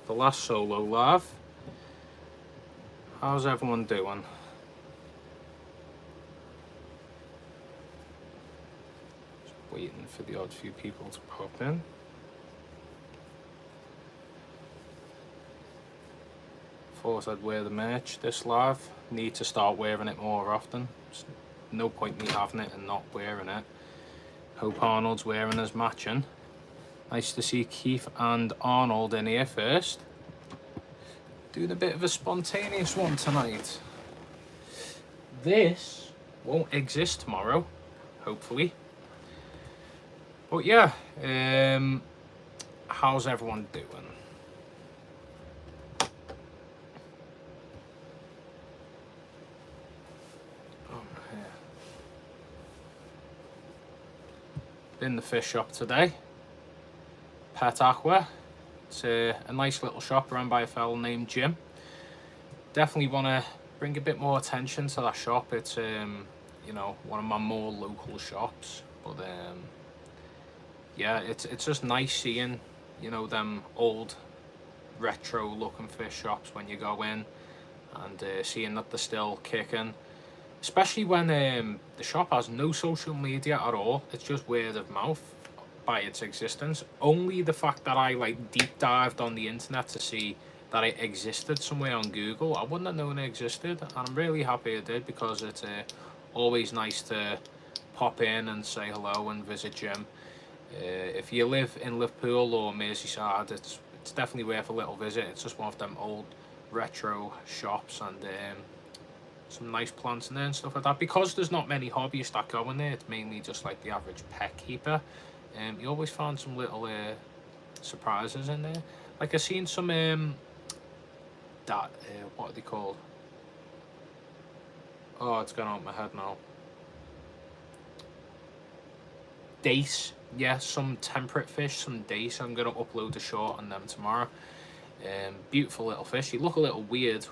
the last solo live. How's everyone doing? Just waiting for the odd few people to pop in. Thought I'd wear the merch this live. Need to start wearing it more often. There's no point me having it and not wearing it. Hope Arnold's wearing his matching. Nice to see Keith and Arnold in here first. Doing a bit of a spontaneous one tonight. This won't exist tomorrow, hopefully. But yeah, how's everyone doing? In the fish shop today. Pet Aqua. It's a nice little shop run by a fellow named Jim. Definitely want to bring a bit more attention to that shop. It's you know, one of my more local shops, but yeah, it's just nice seeing, you know, them old retro looking fish shops when you go in, and seeing that they're still kicking. Especially when the shop has no social media at all. It's just word of mouth by its existence. Only the fact that I like deep dived on the internet to see that it existed somewhere on Google, I wouldn't have known it existed, and I'm really happy I did, because it's always nice to pop in and say hello and visit Jim. If you live in Liverpool or Merseyside, it's definitely worth a little visit. It's just one of them old retro shops, and some nice plants in there and stuff like that. Because there's not many hobbyists that go in there, it's mainly just like the average pet keeper. You always find some little surprises in there. Like I seen some what are they called? Oh, it's gone out of my head now. Dace, yeah, some temperate fish, some dace. I'm gonna upload a short on them tomorrow. Beautiful little fish. They look a little weird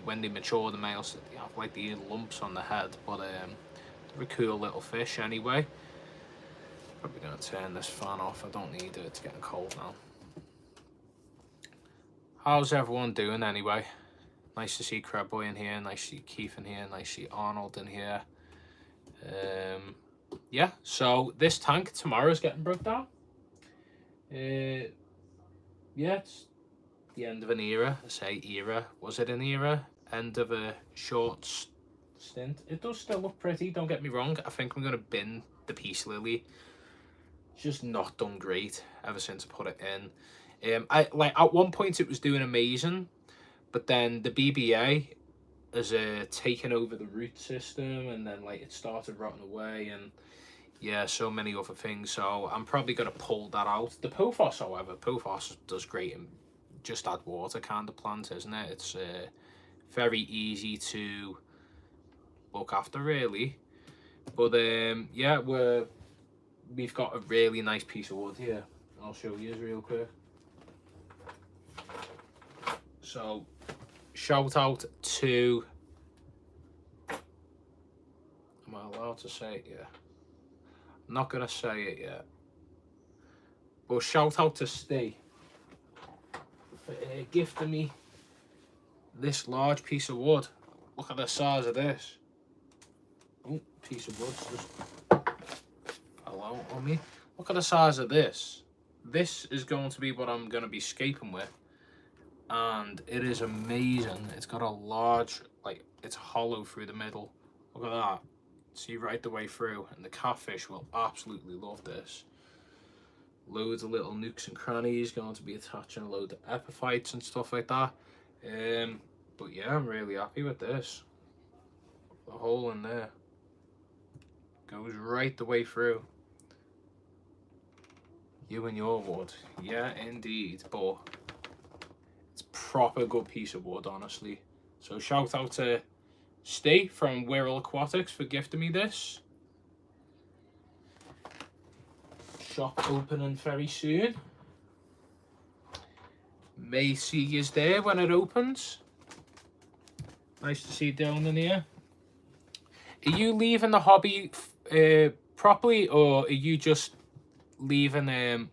when they mature, the males. They have like the lumps on the head, but they're a cool little fish anyway. Probably gonna turn this fan off. I don't need it. It's getting cold now. How's everyone doing anyway? Nice to see Crabboy in here. Nice to see Keith in here. Nice to see Arnold in here. Yeah. So this tank tomorrow is getting broke down. Yeah, it's the end of an era. I say era. Was it an era? End of a short stint. It does still look pretty, don't get me wrong. I think I'm going to bin the Peace Lily. It's just not done great ever since I put it in. I like at one point it was doing amazing, but then the BBA has taken over the root system, and then like it started rotting away, and yeah, so many other things. So I'm probably going to pull that out. The Pothos, however, Pothos does great in just add water kind of plant, isn't it? It's very easy to look after, really. But yeah, we've got a really nice piece of wood here. I'll show you real quick. So shout out to, am I allowed to say it yet? I'm not gonna say it yet, but shout out to Steve for gifting me this large piece of wood. Look at the size of this. Oh, piece of wood just fell out on me. Look at the size of this. This is going to be what I'm going to be scaping with, and it is amazing. It's got a large, like, it's hollow through the middle. Look at that. See right the way through, and the catfish will absolutely love this. Loads of little nooks and crannies, going to be attaching a load of epiphytes and stuff like that. But yeah, I'm really happy with this. The hole in there goes right the way through. You and your wood. Yeah, indeed. But it's proper good piece of wood, honestly. So shout out to Steve from Wirral Aquatics for gifting me this. Shop opening very soon. May see you there when it opens. Nice to see you down in here. Are you leaving the hobby properly, or are you just leaving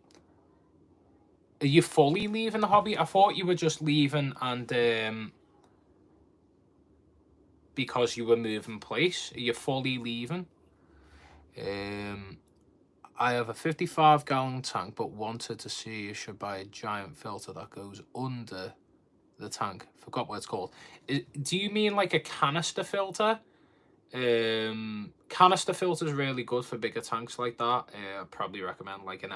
Are you fully leaving the hobby? I thought you were just leaving and because you were moving place. Are you fully leaving? I have a 55-gallon tank, but wanted to see you should buy a giant filter that goes under the tank. Forgot what it's called. Do you mean like a canister filter? Canister filter is really good for bigger tanks like that. I'd probably recommend like an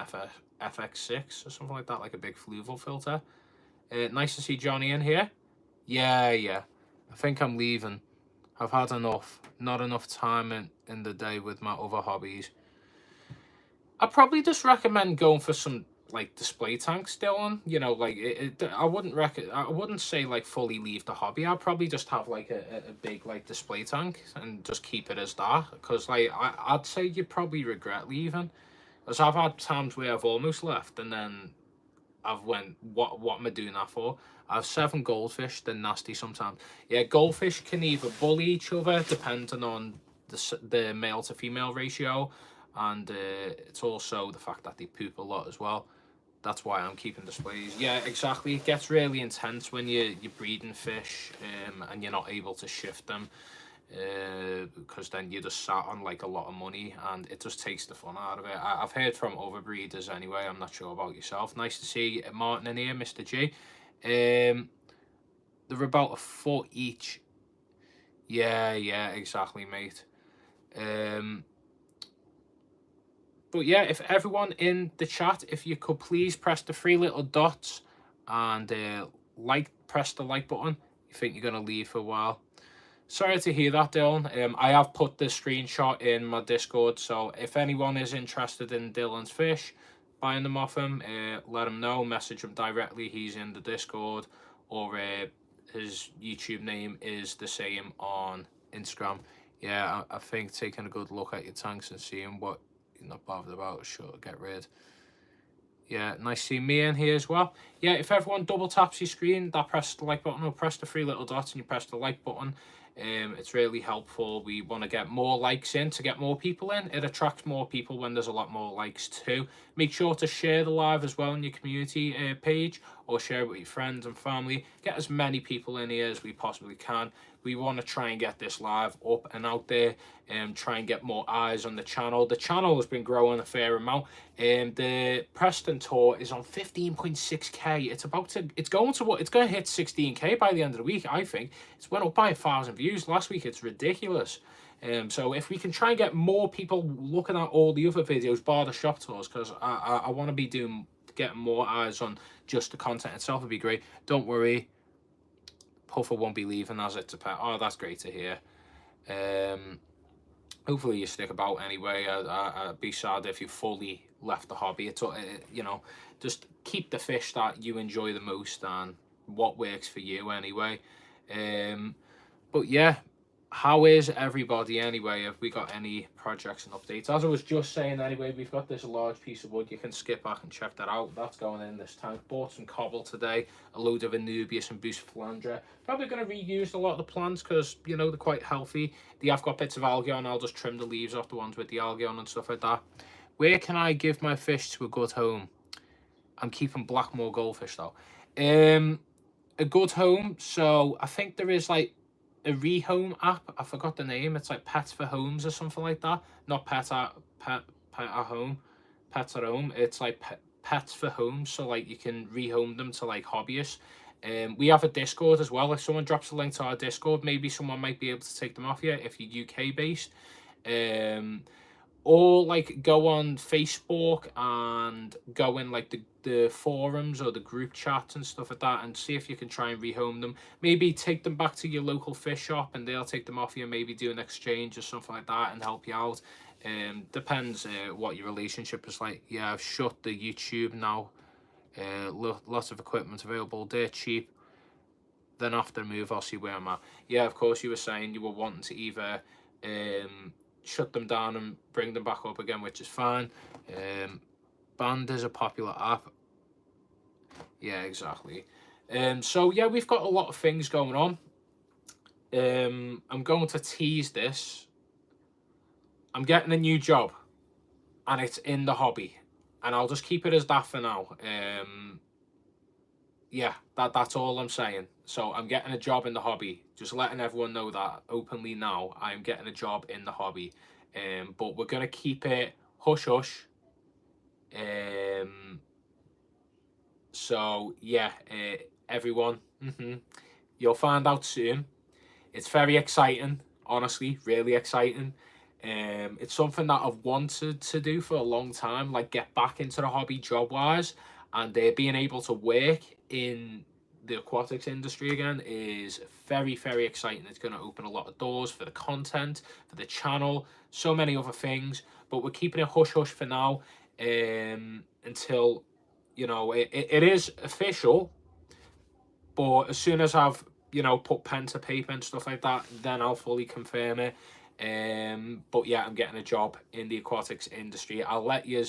FX6 or something like that, like a big fluval filter. Nice to see Johnny in here. Yeah. I think I'm leaving. I've had enough. Not enough time in the day with my other hobbies. I'd probably just recommend going for some like display tanks, Dylan. You know, like I wouldn't say like fully leave the hobby. I'd probably just have like a big like display tank and just keep it as that. Because like I'd say you'd probably regret leaving. Because I've had times where I've almost left and then I've went, what am I doing that for? I have 7 goldfish. They're nasty sometimes. Yeah, goldfish can either bully each other depending on the male to female ratio, and it's also the fact that they poop a lot as well. That's why I'm keeping displays. Yeah, exactly. It gets really intense when you're breeding fish and you're not able to shift them because then you just sat on like a lot of money and it just takes the fun out of it. I've heard from other breeders anyway. I'm not sure about yourself. Nice to see Martin in here, Mr. G. They're about a foot each. Yeah, exactly, mate. But yeah, if everyone in the chat, if you could please press the 3 little dots and press the like button. You think you're gonna leave for a while. Sorry to hear that, Dylan. I have put the screenshot in my Discord, so if anyone is interested in Dylan's fish, buying them off him, let him know, message him directly. He's in the Discord, or his YouTube name is the same on Instagram. Yeah, I think taking a good look at your tanks and seeing what you're not bothered about, sure, get rid. Yeah, nice seeing me in here as well. Yeah, if everyone double taps your screen, that press the like button, or press the 3 little dots and you press the like button. It's really helpful. We want to get more likes in to get more people in. It attracts more people when there's a lot more likes too. Make sure to share the live as well on your community page, or share it with your friends and family. Get as many people in here as we possibly can. We want to try and get this live up and out there and try and get more eyes on the channel. The channel has been growing a fair amount. The Preston tour is on 15.6k. It's going to hit 16k by the end of the week. I think it's went up by 1,000 views last week. It's ridiculous. So if we can try and get more people looking at all the other videos bar the shop tours, because I want to be getting more eyes on just the content itself, would be great. Don't worry, Puffer won't be leaving as it's a pet. Oh, that's great to hear. Hopefully you stick about anyway. I'd be sad if you fully left the hobby. It's you know, just keep the fish that you enjoy the most and what works for you anyway. But yeah, how is everybody anyway? Have we got any projects and updates? As I was just saying anyway, we've got this large piece of wood. You can skip back and check that out. That's going in this tank. Bought some cobble today, a load of Anubias and Bucephalandra. Probably going to reuse a lot of the plants because, you know, they're quite healthy. They have got bits of algae on. I'll just trim the leaves off the ones with the algae on and stuff like that. Where can I give my fish to a good home? I'm keeping Blackmore goldfish though. A good home. So I think there is like a rehome app. I forgot the name. It's like Pets for Homes or something like that. Not Pet at Home. Pets at Home. It's like Pets for Homes. So like you can rehome them to like hobbyists. We have a Discord as well. If someone drops a link to our Discord, maybe someone might be able to take them off you if you're UK based. Or like go on Facebook and go in like the forums or the group chats and stuff like that and see if you can try and rehome them. Maybe take them back to your local fish shop and they'll take them off you, maybe do an exchange or something like that and help you out. Depends what your relationship is like. Yeah, I've shut the YouTube now. Lots of equipment available, they're cheap. Then after the move I'll see where I'm at. Yeah, of course, you were saying you were wanting to either shut them down and bring them back up again, which is fine. Band is a popular app. Yeah, exactly. So yeah, we've got a lot of things going on. I'm going to tease this. I'm getting a new job and it's in the hobby, and I'll just keep it as that for now. yeah, that's all I'm saying. So I'm getting a job in the hobby. Just letting everyone know that openly now. I'm getting a job in the hobby. But we're gonna keep it hush hush. So yeah, everyone, you'll find out soon. It's very exciting, honestly, really exciting. It's something that I've wanted to do for a long time, like get back into the hobby job wise, and being able to work in the aquatics industry again is very, very exciting. It's going to open a lot of doors for the content, for the channel, so many other things. But we're keeping it hush hush for now, until it is official. But as soon as I've put pen to paper and stuff like that, then I'll fully confirm it. But yeah, I'm getting a job in the aquatics industry. I'll let you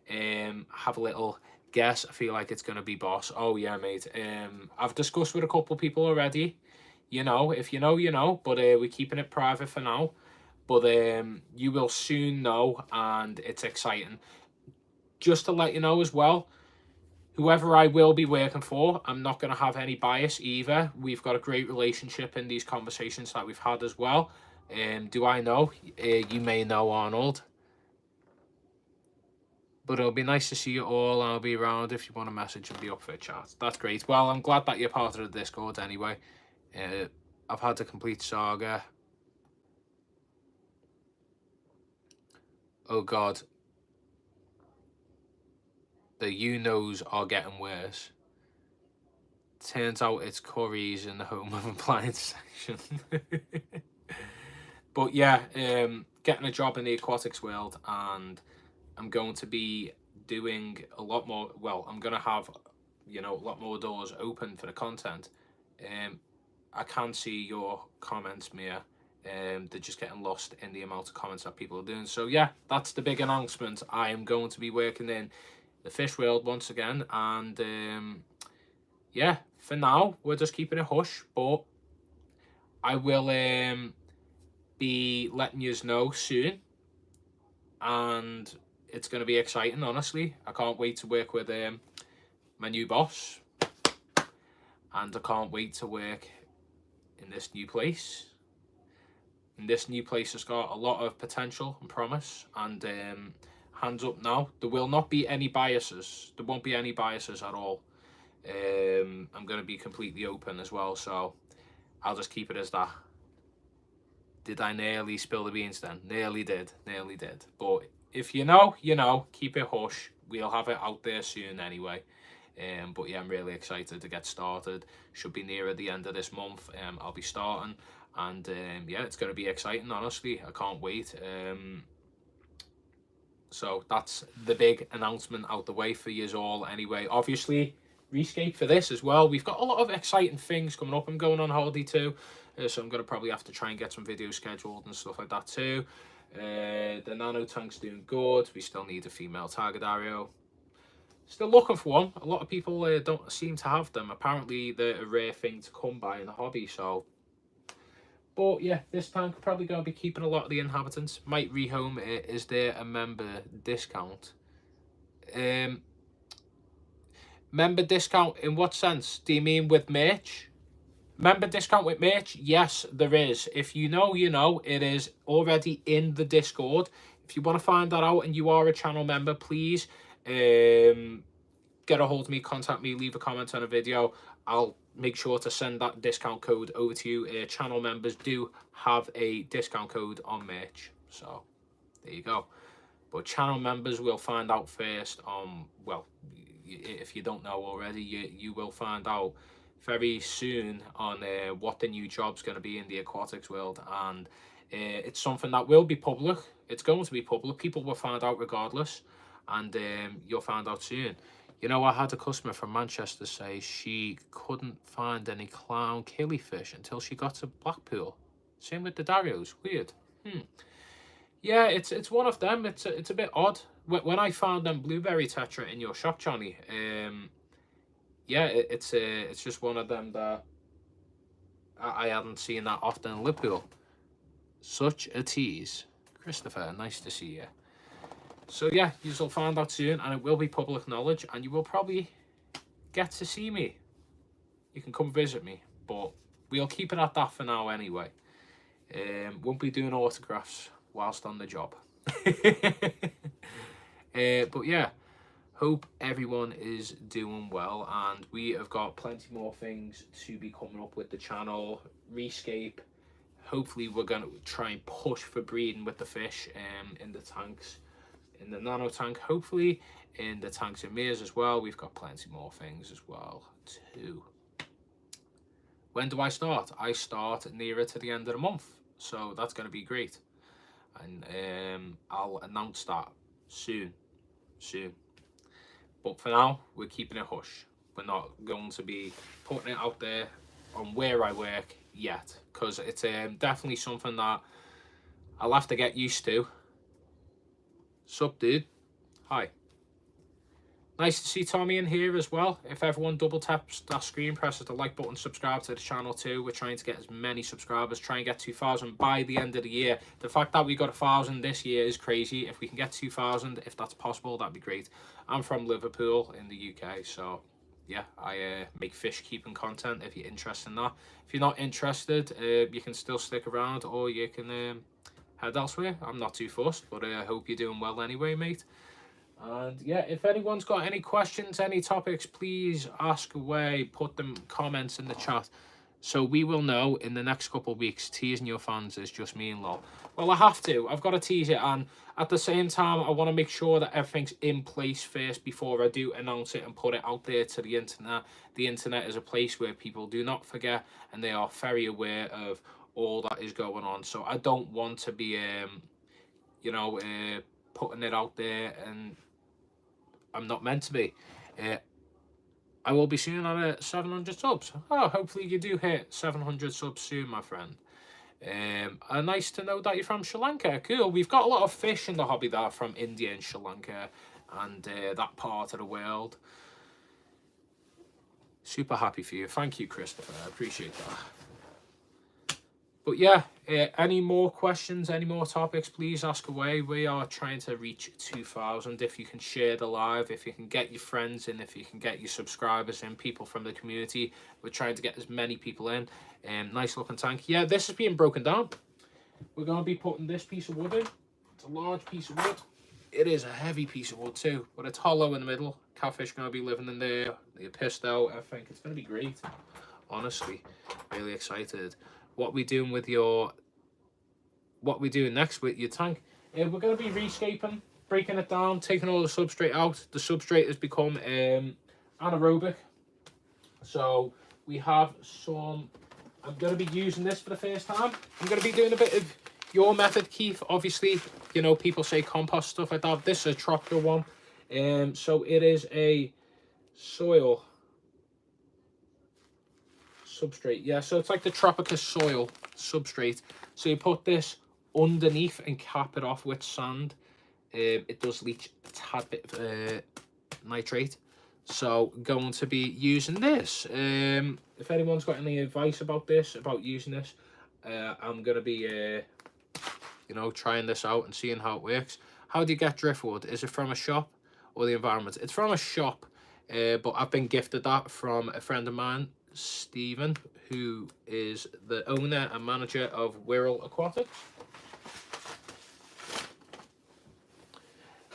have a little guess. I feel like it's gonna be boss. Oh yeah, mate. I've discussed with a couple of people already. If you know, you know. But we're keeping it private for now. But you will soon know, and it's exciting. Just to let you know as well, whoever I will be working for, I'm not going to have any bias either. We've got a great relationship in these conversations that we've had as well. Do I know? You may know Arnold. But it'll be nice to see you all, and I'll be around if you want to message and be up for a chat. That's great. Well, I'm glad that you're part of the Discord anyway. I've had a complete saga. Oh God. The you-knows are getting worse. Turns out it's Curry's in the home of appliance section. But yeah, getting a job in the aquatics world, and I'm going to be doing a lot more. Well, I'm going to have, a lot more doors open for the content. I can see your comments, Mia. They're just getting lost in the amount of comments that people are doing. So yeah, that's the big announcement. I am going to be working in the fish world once again, and yeah, for now we're just keeping it hush, but I will be letting you know soon, and it's going to be exciting. Honestly, I can't wait to work with my new boss, and I can't wait to work in this new place. And this new place has got a lot of potential and promise, and hands up now, there will not be any biases. There won't be any biases at all. I'm going to be completely open as well, so I'll just keep it as that. Did I nearly spill the beans then? Nearly did. But if you know, you know. Keep it hush. We'll have it out there soon anyway. But yeah, I'm really excited to get started. Should be nearer the end of this month. I'll be starting. And yeah, it's going to be exciting, honestly. I can't wait. So that's the big announcement out the way for you all anyway. Obviously, Rescape for this as well. We've got a lot of exciting things coming up. I'm going on holiday too, so I'm going to probably have to try and get some videos scheduled and stuff like that too. The nano tank's doing good. We still need a female Targardario. Still looking for one. A lot of people don't seem to have them. Apparently they're a rare thing to come by in the hobby, so. But yeah, this tank probably going to be keeping a lot of the inhabitants. Might rehome it. Is there a member discount? Member discount in what sense? Do you mean with merch? Member discount with merch? Yes, there is. If you know, you know. It is already in the Discord. If you want to find that out and you are a channel member, please get a hold of me, contact me, leave a comment on a video. I'll make sure to send that discount code over to you. Channel members do have a discount code on merch. So, there you go. But channel members will find out first on, well, if you don't know already, you will find out very soon on what the new job's going to be in the aquatics world, and it's something that will be public. It's going to be public. People will find out regardless, and you'll find out soon. You know, I had a customer from Manchester say she couldn't find any clown killifish until she got to Blackpool. Same with the Darios. Weird. Yeah, it's one of them. It's a bit odd. When I found them blueberry tetra in your shop, Johnny, yeah, it's just one of them that I hadn't seen that often in Liverpool. Such a tease. Christopher, nice to see you. So yeah, you'll find out soon, and it will be public knowledge, and you will probably get to see me you can come visit me. But we'll keep it at that for now anyway. Won't be doing autographs whilst on the job. But yeah, hope everyone is doing well, and we have got plenty more things to be coming up with the channel. Rescape. Hopefully we're going to try and push for breeding with the fish in the tanks, in the nano tank, hopefully in the tanks and mirrors as well. We've got plenty more things as well too. When do I start? I start nearer to the end of the month, so that's going to be great, and I'll announce that soon. But for now, we're keeping it hush. We're not going to be putting it out there on where I work yet, because it's definitely something that I'll have to get used to. Sup, dude? Hi. Nice to see Tommy in here as well. If everyone double taps that screen, presses the like button, subscribe to the channel too. We're trying to get as many subscribers, try and get 2,000 by the end of the year. The fact that we got 1,000 this year is crazy. If we can get 2,000, if that's possible, that'd be great. I'm from Liverpool in the UK, so yeah, I make fish keeping content if you're interested in that. If you're not interested, you can still stick around, or you can head elsewhere. I'm not too fussed, but I hope you're doing well anyway, mate. And yeah, if anyone's got any questions, any topics, please ask away. Put them comments in the chat, so we will know in the next couple of weeks. Teasing your fans is just me and Lol. Well, I have to. I've got to tease it, and at the same time, I want to make sure that everything's in place first before I do announce it and put it out there to the internet. The internet is a place where people do not forget, and they are very aware of all that is going on. So I don't want to be, putting it out there and I'm not meant to be. I will be soon at 700 subs. Oh, hopefully you do hit 700 subs soon, my friend. Nice to know that you're from Sri Lanka. Cool. We've got a lot of fish in the hobby that are from India and Sri Lanka and that part of the world. Super happy for you. Thank you, Christopher. I appreciate that. But yeah, any more questions, any more topics, please ask away. We are trying to reach 2,000. If you can share the live, if you can get your friends in, if you can get your subscribers in, people from the community, we're trying to get as many people in. Nice looking tank. Yeah, this is being broken down. We're going to be putting this piece of wood in. It's a large piece of wood. It is a heavy piece of wood too, but it's hollow in the middle. Catfish going to be living in there. They're pissed out. I think it's going to be great. Honestly, really excited. What we doing with your, what we doing next with your tank? We're going to be rescaping, breaking it down, taking all the substrate out. The substrate has become anaerobic, so we have some. I'm going to be using this for the first time. I'm going to be doing a bit of your method, Keith. Obviously, you know, people say compost, stuff like that. This is a tropical one, so it is a soil substrate. Yeah, so it's like the Tropicus soil substrate. So you put this underneath and cap it off with sand. It does leach a tad bit of nitrate. So going to be using this. If anyone's got any advice about this, about using this, I'm going to be, trying this out and seeing how it works. How do you get driftwood? Is it from a shop or the environment? It's from a shop, but I've been gifted that from a friend of mine, Stephen, who is the owner and manager of Wirral Aquatics.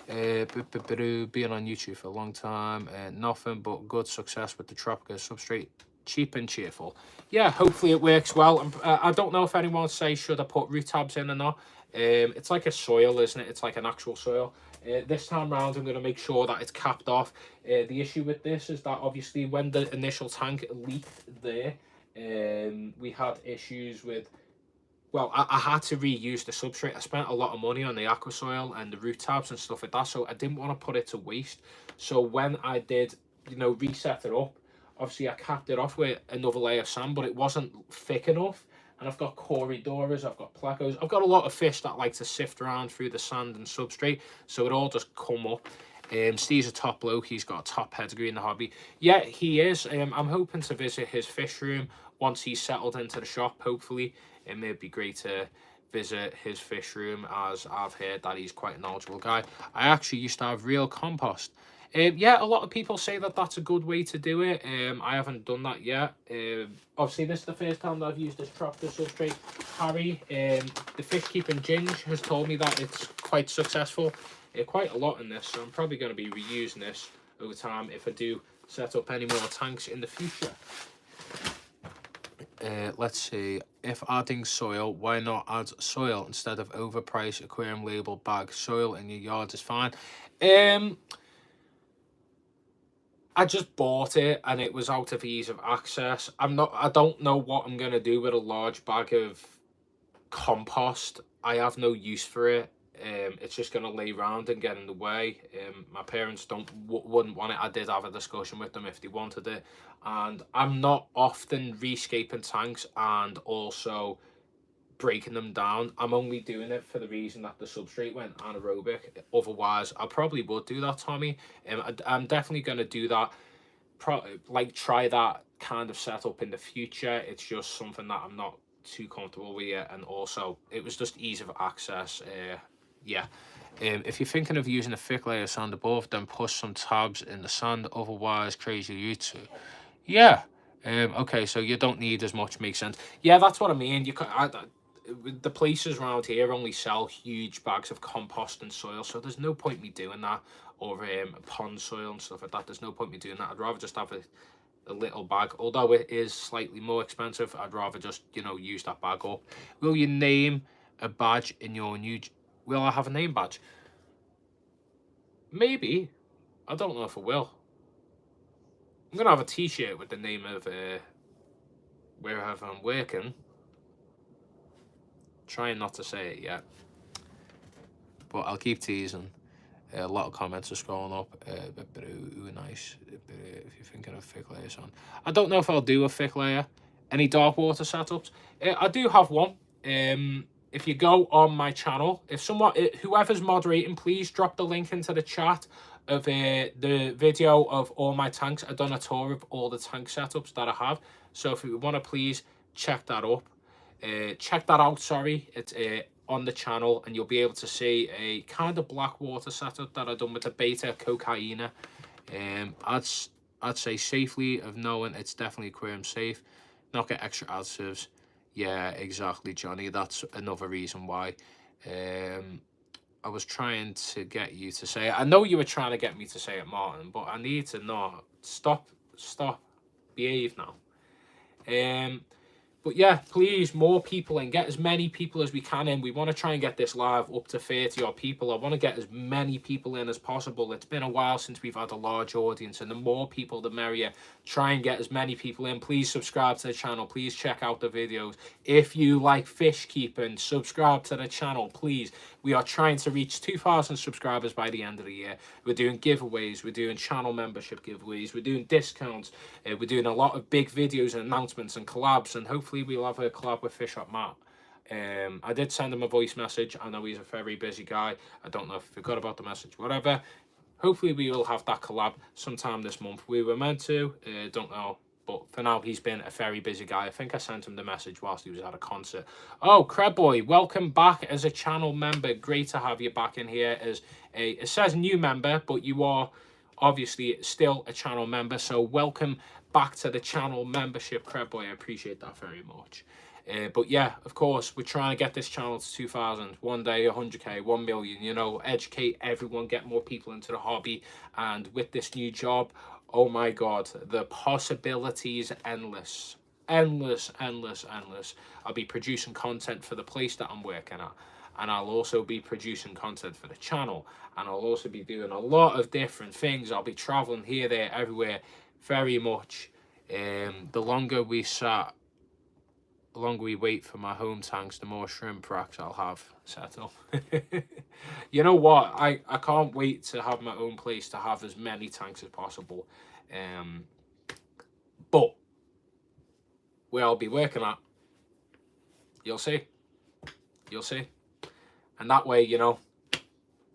Being on YouTube for a long time, nothing but good success with the Tropicus substrate, cheap and cheerful. Yeah, hopefully it works well. I don't know if anyone would say should I put root tabs in or not. It's like a soil, isn't it? It's like an actual soil. This time round, I'm going to make sure that it's capped off. The issue with this is that obviously when the initial tank leaked there, we had issues with, well, I had to reuse the substrate. I spent a lot of money on the aqua soil and the root tabs and stuff like that, so I didn't want to put it to waste. So when I did, reset it up, obviously I capped it off with another layer of sand, but it wasn't thick enough. And I've got Corydoras, I've got Plecos, I've got a lot of fish that like to sift around through the sand and substrate, so it all just come up. Steve's a top bloke, he's got a top pedigree in the hobby. Yeah, he is. I'm hoping to visit his fish room once he's settled into the shop, hopefully. It may be great to visit his fish room, as I've heard that he's quite a knowledgeable guy. I actually used to have real compost Yeah, a lot of people say that that's a good way to do it. I haven't done that yet. Obviously, this is the first time that I've used this Tropter substrate. Harry, the fish keeping Ginge, has told me that it's quite successful. Quite a lot in this, so I'm probably going to be reusing this over time if I do set up any more tanks in the future. Let's see, if adding soil, why not add soil instead of overpriced aquarium label bag? Soil in your yard is fine. I just bought it and it was out of ease of access. I don't know what I'm going to do with a large bag of compost. I have no use for it. It's just going to lay around and get in the way. My parents wouldn't want it. I did have a discussion with them if they wanted it. And I'm not often rescaping tanks and also breaking them down. I'm only doing it for the reason that the substrate went anaerobic. Otherwise, I probably would do that, Tommy. I'm definitely going to do that. Try that kind of setup in the future. It's just something that I'm not too comfortable with yet, and also it was just ease of access. Yeah. If you're thinking of using a thick layer of sand above, then push some tabs in the sand. Otherwise, crazy you too. Yeah. Okay, so you don't need as much. Makes sense. Yeah, that's what I mean. You can. The places around here only sell huge bags of compost and soil, so there's no point me doing that, or pond soil and stuff like that. There's no point me doing that. I'd rather just have a little bag, although it is slightly more expensive. I'd rather just, you know, use that bag up. Will you name a badge in your new... Will I have a name badge? Maybe. I don't know if I will. I'm gonna have a t-shirt with the name of wherever I'm working. Trying not to say it yet, but I'll keep teasing. A lot of comments are scrolling up. Nice. If you're thinking of thick layers on, I don't know if I'll do a thick layer. Any dark water setups? I do have one. If you go on my channel, whoever's moderating, please drop the link into the chat of the video of all my tanks. I've done a tour of all the tank setups that I have. So if you want to please check that up. Check that out, sorry. It's on the channel, and you'll be able to see a kind of black water setup that I've done with the Beta Cocaina. I'd say safely of knowing it's definitely aquarium safe. Not get extra additives. Yeah, exactly, Johnny. That's another reason why. I was trying to get you to say it. I know you were trying to get me to say it, Martin, but I need to not. Stop. Behave now. But yeah, please, more people and get as many people as we can in. We want to try and get this live up to 30 odd people. I want to get as many people in as possible. It's been a while since we've had a large audience, and the more people, the merrier. Try and get as many people in. Please subscribe to the channel. Please check out the videos. If you like fish keeping, subscribe to the channel, please. We are trying to reach 2,000 subscribers by the end of the year. We're doing giveaways. We're doing channel membership giveaways. We're doing discounts. We're doing a lot of big videos and announcements and collabs, and hopefully we'll have a collab with Fish Up Matt. I did send him a voice message. I know he's a very busy guy. I don't know if he forgot about the message, whatever. Hopefully we will have that collab sometime this month. We were meant to, don't know. But for now, he's been a very busy guy. I think I sent him the message whilst he was at a concert. Oh, Crab Boy, welcome back as a channel member. Great to have you back in here as it says new member, but you are obviously still a channel member. So welcome back to the channel membership, Crab Boy. I appreciate that very much. But yeah, of course, we're trying to get this channel to 2,000. One day, 100k, 1 million, you know, educate everyone, get more people into the hobby. And with this new job, oh my God, the possibilities endless. Endless. I'll be producing content for the place that I'm working at. And I'll also be producing content for the channel. And I'll also be doing a lot of different things. I'll be traveling here, there, everywhere, very much. The longer we wait for my home tanks, the more shrimp racks I'll have set up. You know what? I can't wait to have my own place to have as many tanks as possible. But where I'll be working at, you'll see. You'll see. And that way, you know, I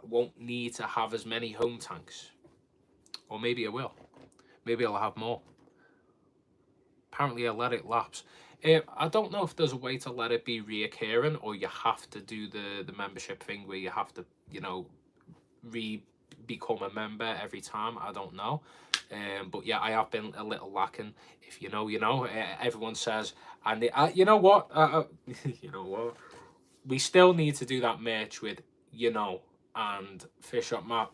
won't need to have as many home tanks. Or maybe I will. Maybe I'll have more. Apparently I let it lapse. I don't know if there's a way to let it be reoccurring, or you have to do the membership thing where you have to, you know, become a member every time. I don't know. But yeah, I have been a little lacking. If you know, you know. Everyone says, and you know what? You know what? We still need to do that merch with, you know, and Fish Up Matt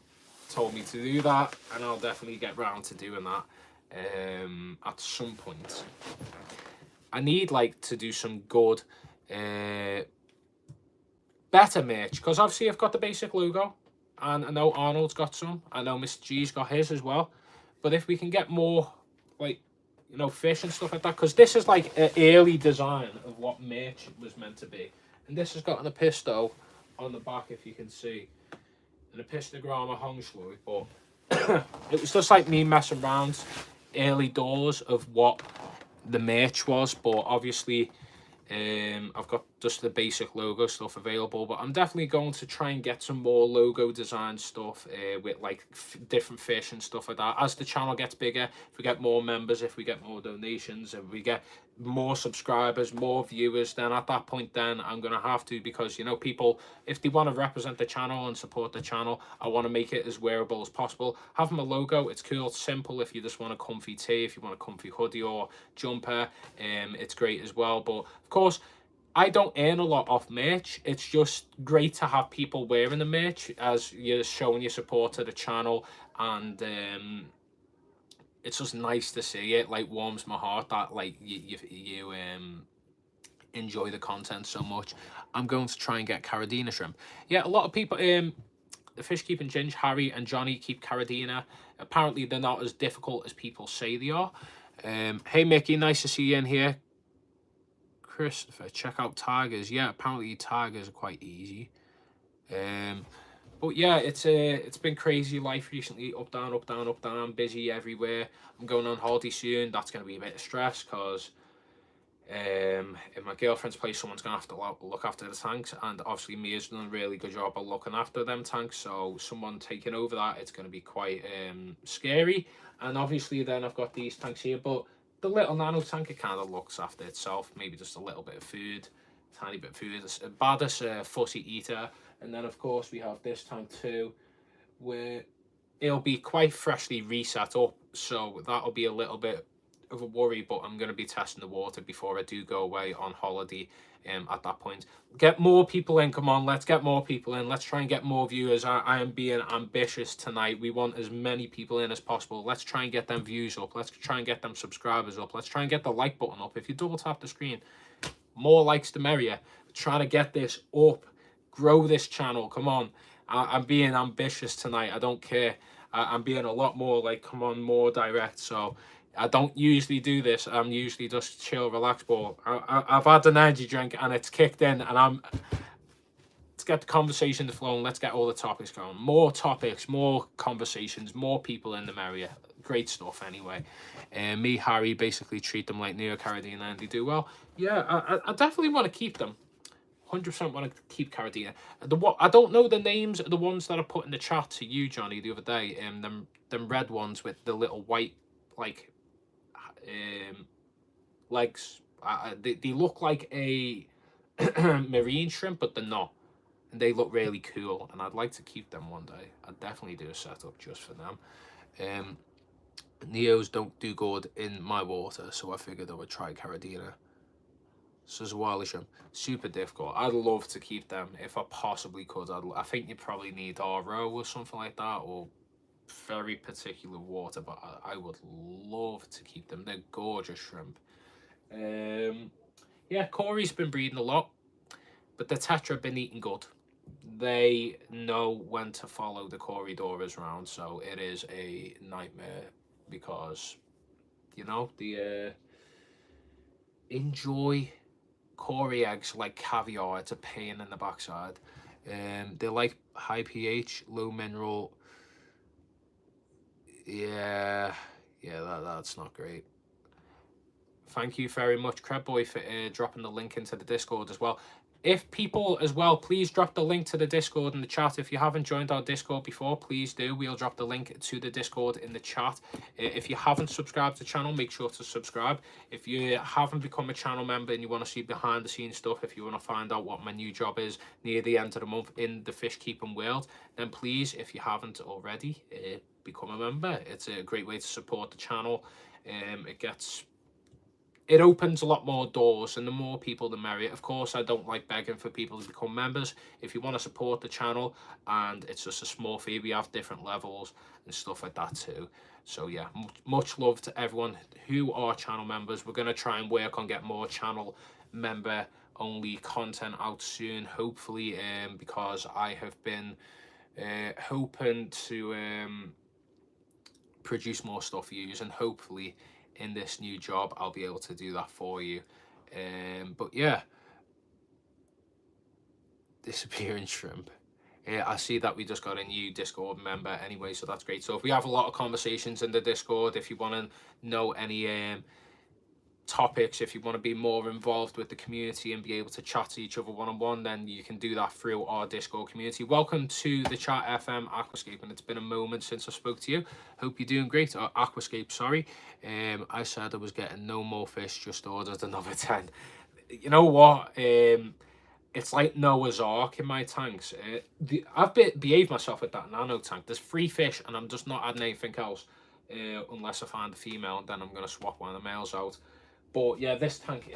told me to do that, and I'll definitely get round to doing that at some point. I need like to do some good, better merch, because obviously I've got the basic logo, and I know Arnold's got some. I know Mr. G's got his as well. But if we can get more, like, you know, fish and stuff like that, because this is like an early design of what merch was meant to be. And this has got an episto on the back, if you can see, an epistogramma Hongslui. But it was just like me messing around early doors of what the merch was. But obviously, I've got just the basic logo stuff available, but I'm definitely going to try and get some more logo design stuff with like different fish and stuff like that. As the channel gets bigger, if we get more members, if we get more donations, if we get more subscribers, more viewers, then at that point then I'm going to have to, because, you know, people, if they want to represent the channel and support the channel, I want to make it as wearable as possible. Having a logo, it's cool, it's simple. If you just want a comfy tee, if you want a comfy hoodie or jumper, it's great as well. But of course, I don't earn a lot off merch. It's just great to have people wearing the merch as you're showing your support to the channel, and it's just nice to see it. Like, warms my heart that like you enjoy the content so much. I'm going to try and get Caradina shrimp. Yeah, a lot of people, the fish keeping Ginge, Harry and Johnny keep Caradina. Apparently they're not as difficult as people say they are. Hey Mickey, nice to see you in here. Christopher, check out tigers. Yeah, apparently tigers are quite easy. But yeah, it's been crazy life recently. Up, down, up, down, up, down. Busy everywhere. I'm going on holiday soon. That's going to be a bit of stress, because in my girlfriend's place, someone's going to have to look after the tanks. And obviously Mia's done a really good job of looking after them tanks. So someone taking over that, it's going to be quite scary. And obviously then I've got these tanks here. But the little nano tank, it kind of looks after itself. Maybe just a little bit of food, tiny bit of food. It's a baddest fussy eater. And then of course we have this tank too, where it'll be quite freshly reset up. So that'll be a little bit of a worry, but I'm going to be testing the water before I do go away on holiday. At that point, get more people in. Come on, let's get more people in. Let's try and get more viewers. I am being ambitious tonight. We want as many people in as possible. Let's try and get them views up. Let's try and get them subscribers up. Let's try and get the like button up. If you double tap the screen, more likes the merrier. Trying to get this up, grow this channel. Come on, I'm being ambitious tonight. I don't care. I'm being a lot more like, come on, more direct. So I don't usually do this. I'm usually just chill, relax. But I've had an energy drink and it's kicked in, and let's get the conversation flowing. Let's get all the topics going. More topics, more conversations, more people in the merrier. Great stuff anyway. Me, Harry, basically treat them like Neo Caradina, and they do well. Yeah, I definitely want to keep them. 100% want to keep Caradina. I don't know the names of the ones that I put in the chat to you, Johnny, the other day. Them red ones with the little white, like, legs. They look like a marine shrimp, but they're not. And they look really cool, and I'd like to keep them one day. I'd definitely do a setup just for them. Neos don't do good in my water, so I figured I would try Caradina. Sazawali shrimp, super difficult. I'd love to keep them if I possibly could. I think you probably need RO or something like that, or very particular water, but I would love to keep them. They're gorgeous shrimp. Yeah, Corey's been breeding a lot, but the Tetra have been eating good. They know when to follow the Corydoras around, so it is a nightmare, because, you know, the enjoy Cory eggs like caviar. It's a pain in the backside. They like high pH, low mineral. Yeah, that's not great. thank you very much, Credboy, for dropping the link into the Discord as well. If people as well, please drop the link to the Discord in the chat. If you haven't joined our Discord before, please do. We'll drop the link to the Discord in the chat. If you haven't subscribed to the channel, make sure to subscribe. If you haven't become a channel member and you want to see behind the scenes stuff, if you want to find out what my new job is near the end of the month in the fish keeping world, then please, if you haven't already, become a member. It's a great way to support the channel. It opens a lot more doors, and the more people the merrier. Of course, I don't like begging for people to become members. If you want to support the channel, and it's just a small fee, we have different levels and stuff like that too. So yeah, much love to everyone who are channel members. We're going to try and work on getting more channel member only content out soon, hopefully, because I have been hoping to produce more stuff for you, and hopefully in this new job I'll be able to do that for you. But yeah, disappearing shrimp. I see that we just got a new Discord member anyway, so that's great. So if we have a lot of conversations in the Discord, if you want to know any topics, if you want to be more involved with the community and be able to chat to each other one-on-one, then you can do that through our Discord community. Welcome to the Chat FM Aquascape, and it's been a moment since I spoke to you. Hope you're doing great. Aquascape, sorry. I said I was getting no more fish, just ordered another 10. You know what? It's like Noah's Ark in my tanks. I've behaved myself with that nano tank. There's 3 fish and I'm just not adding anything else unless I find a female, then I'm going to swap one of the males out. But yeah, this tank,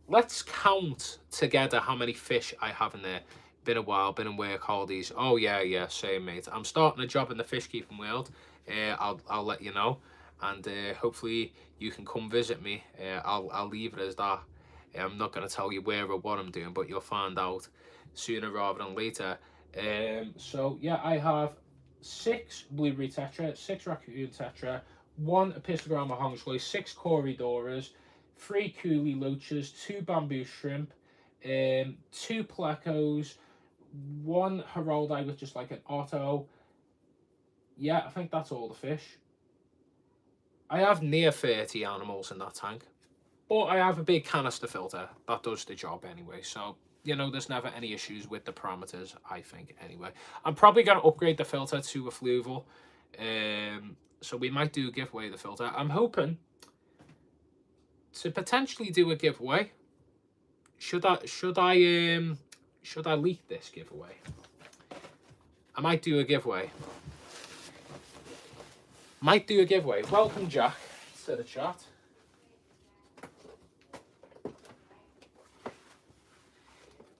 let's count together how many fish I have in there. Been a while, been in work holidays. Oh yeah, same mate. I'm starting a job in the fish keeping world. I'll let you know, and hopefully you can come visit me. I'll leave it as that. I'm not going to tell you where or what I'm doing, but you'll find out sooner rather than later. So yeah, I have 6 blueberry tetra, 6 raccoon tetra, 1 Epistogramma Hongsley, 6 Corydoras, 3 Coolie Loaches, 2 Bamboo Shrimp, 2 Plecos, 1 Heroldi with just like an Otto. Yeah, I think that's all the fish. I have near 30 animals in that tank, but I have a big canister filter that does the job anyway, so you know, there's never any issues with the parameters, I think, anyway. I'm probably going to upgrade the filter to a Fluval. So we might do a giveaway of the filter. I'm hoping to potentially do a giveaway. Should I leak this giveaway? I might do a giveaway. Welcome, Jack, to the chat.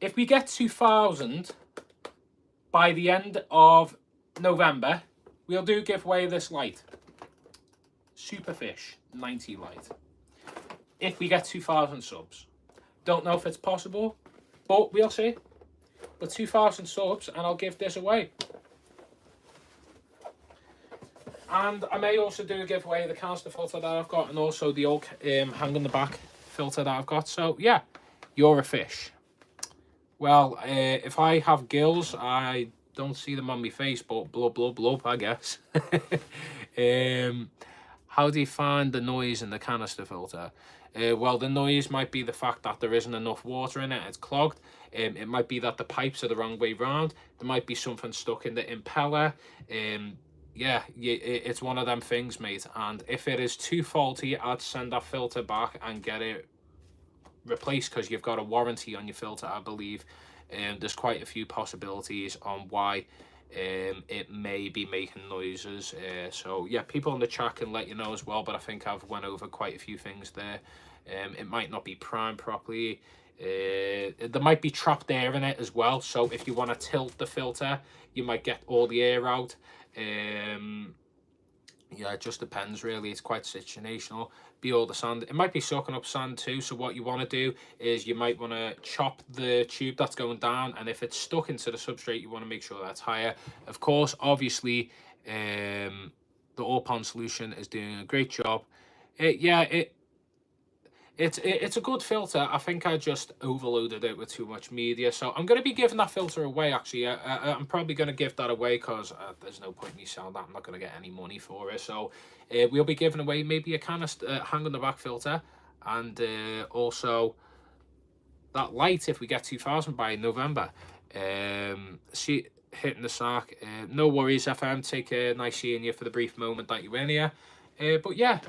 If we get 2,000 by the end of November, we'll do a giveaway of this light. Superfish 90 light. If we get 2,000 subs. Don't know if it's possible, but we'll see. But 2,000 subs and I'll give this away. And I may also do a giveaway of the canister filter that I've got, and also the old hang in the back filter that I've got. So yeah, you're a fish. Well, if I have gills, I don't see them on my face, but blub, blub, blub, I guess. How do you find the noise in the canister filter? Well, the noise might be the fact that there isn't enough water in it, it's clogged. It might be that the pipes are the wrong way round. There might be something stuck in the impeller. Yeah, it's one of them things, mate. And if it is too faulty, I'd send that filter back and get it replaced, because you've got a warranty on your filter, I believe. There's quite a few possibilities on why it may be making noises. So yeah, people in the chat can let you know as well, but I think I've went over quite a few things there. It might not be primed properly. There might be trapped air in it as well, so if you want to tilt the filter, you might get all the air out. Yeah, it just depends really. It's quite situational. Be all the sand, it might be soaking up sand too, so what you want to do is you might want to chop the tube that's going down, and if it's stuck into the substrate, you want to make sure that's higher. Of course, obviously, the All Pond solution is doing a great job. Yeah, it's a good filter. I think I just overloaded it with too much media, so I'm going to be giving that filter away. Actually, I'm probably going to give that away because there's no point in me selling that. I'm not going to get any money for it. So we'll be giving away maybe a canister hang on the back filter, and also that light if we get 2,000 by November. See, hitting the sack. No worries, FM. Take care. Nice seeing you for the brief moment that you were in here. But yeah.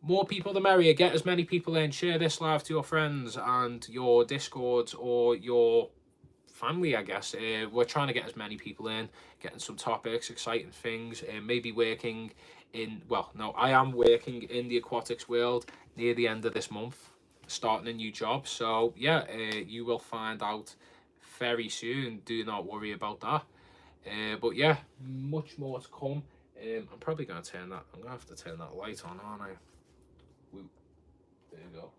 More people the merrier. Get as many people in. Share this live to your friends and your Discords or your family, I guess. We're trying to get as many people in, getting some topics, exciting things. Maybe working in, well, no, I am working in the aquatics world near the end of this month, starting a new job. So, yeah, you will find out very soon. Do not worry about that. But, yeah, much more to come. I'm probably going to turn that, I'm going to have to turn that light on, aren't I? There you go.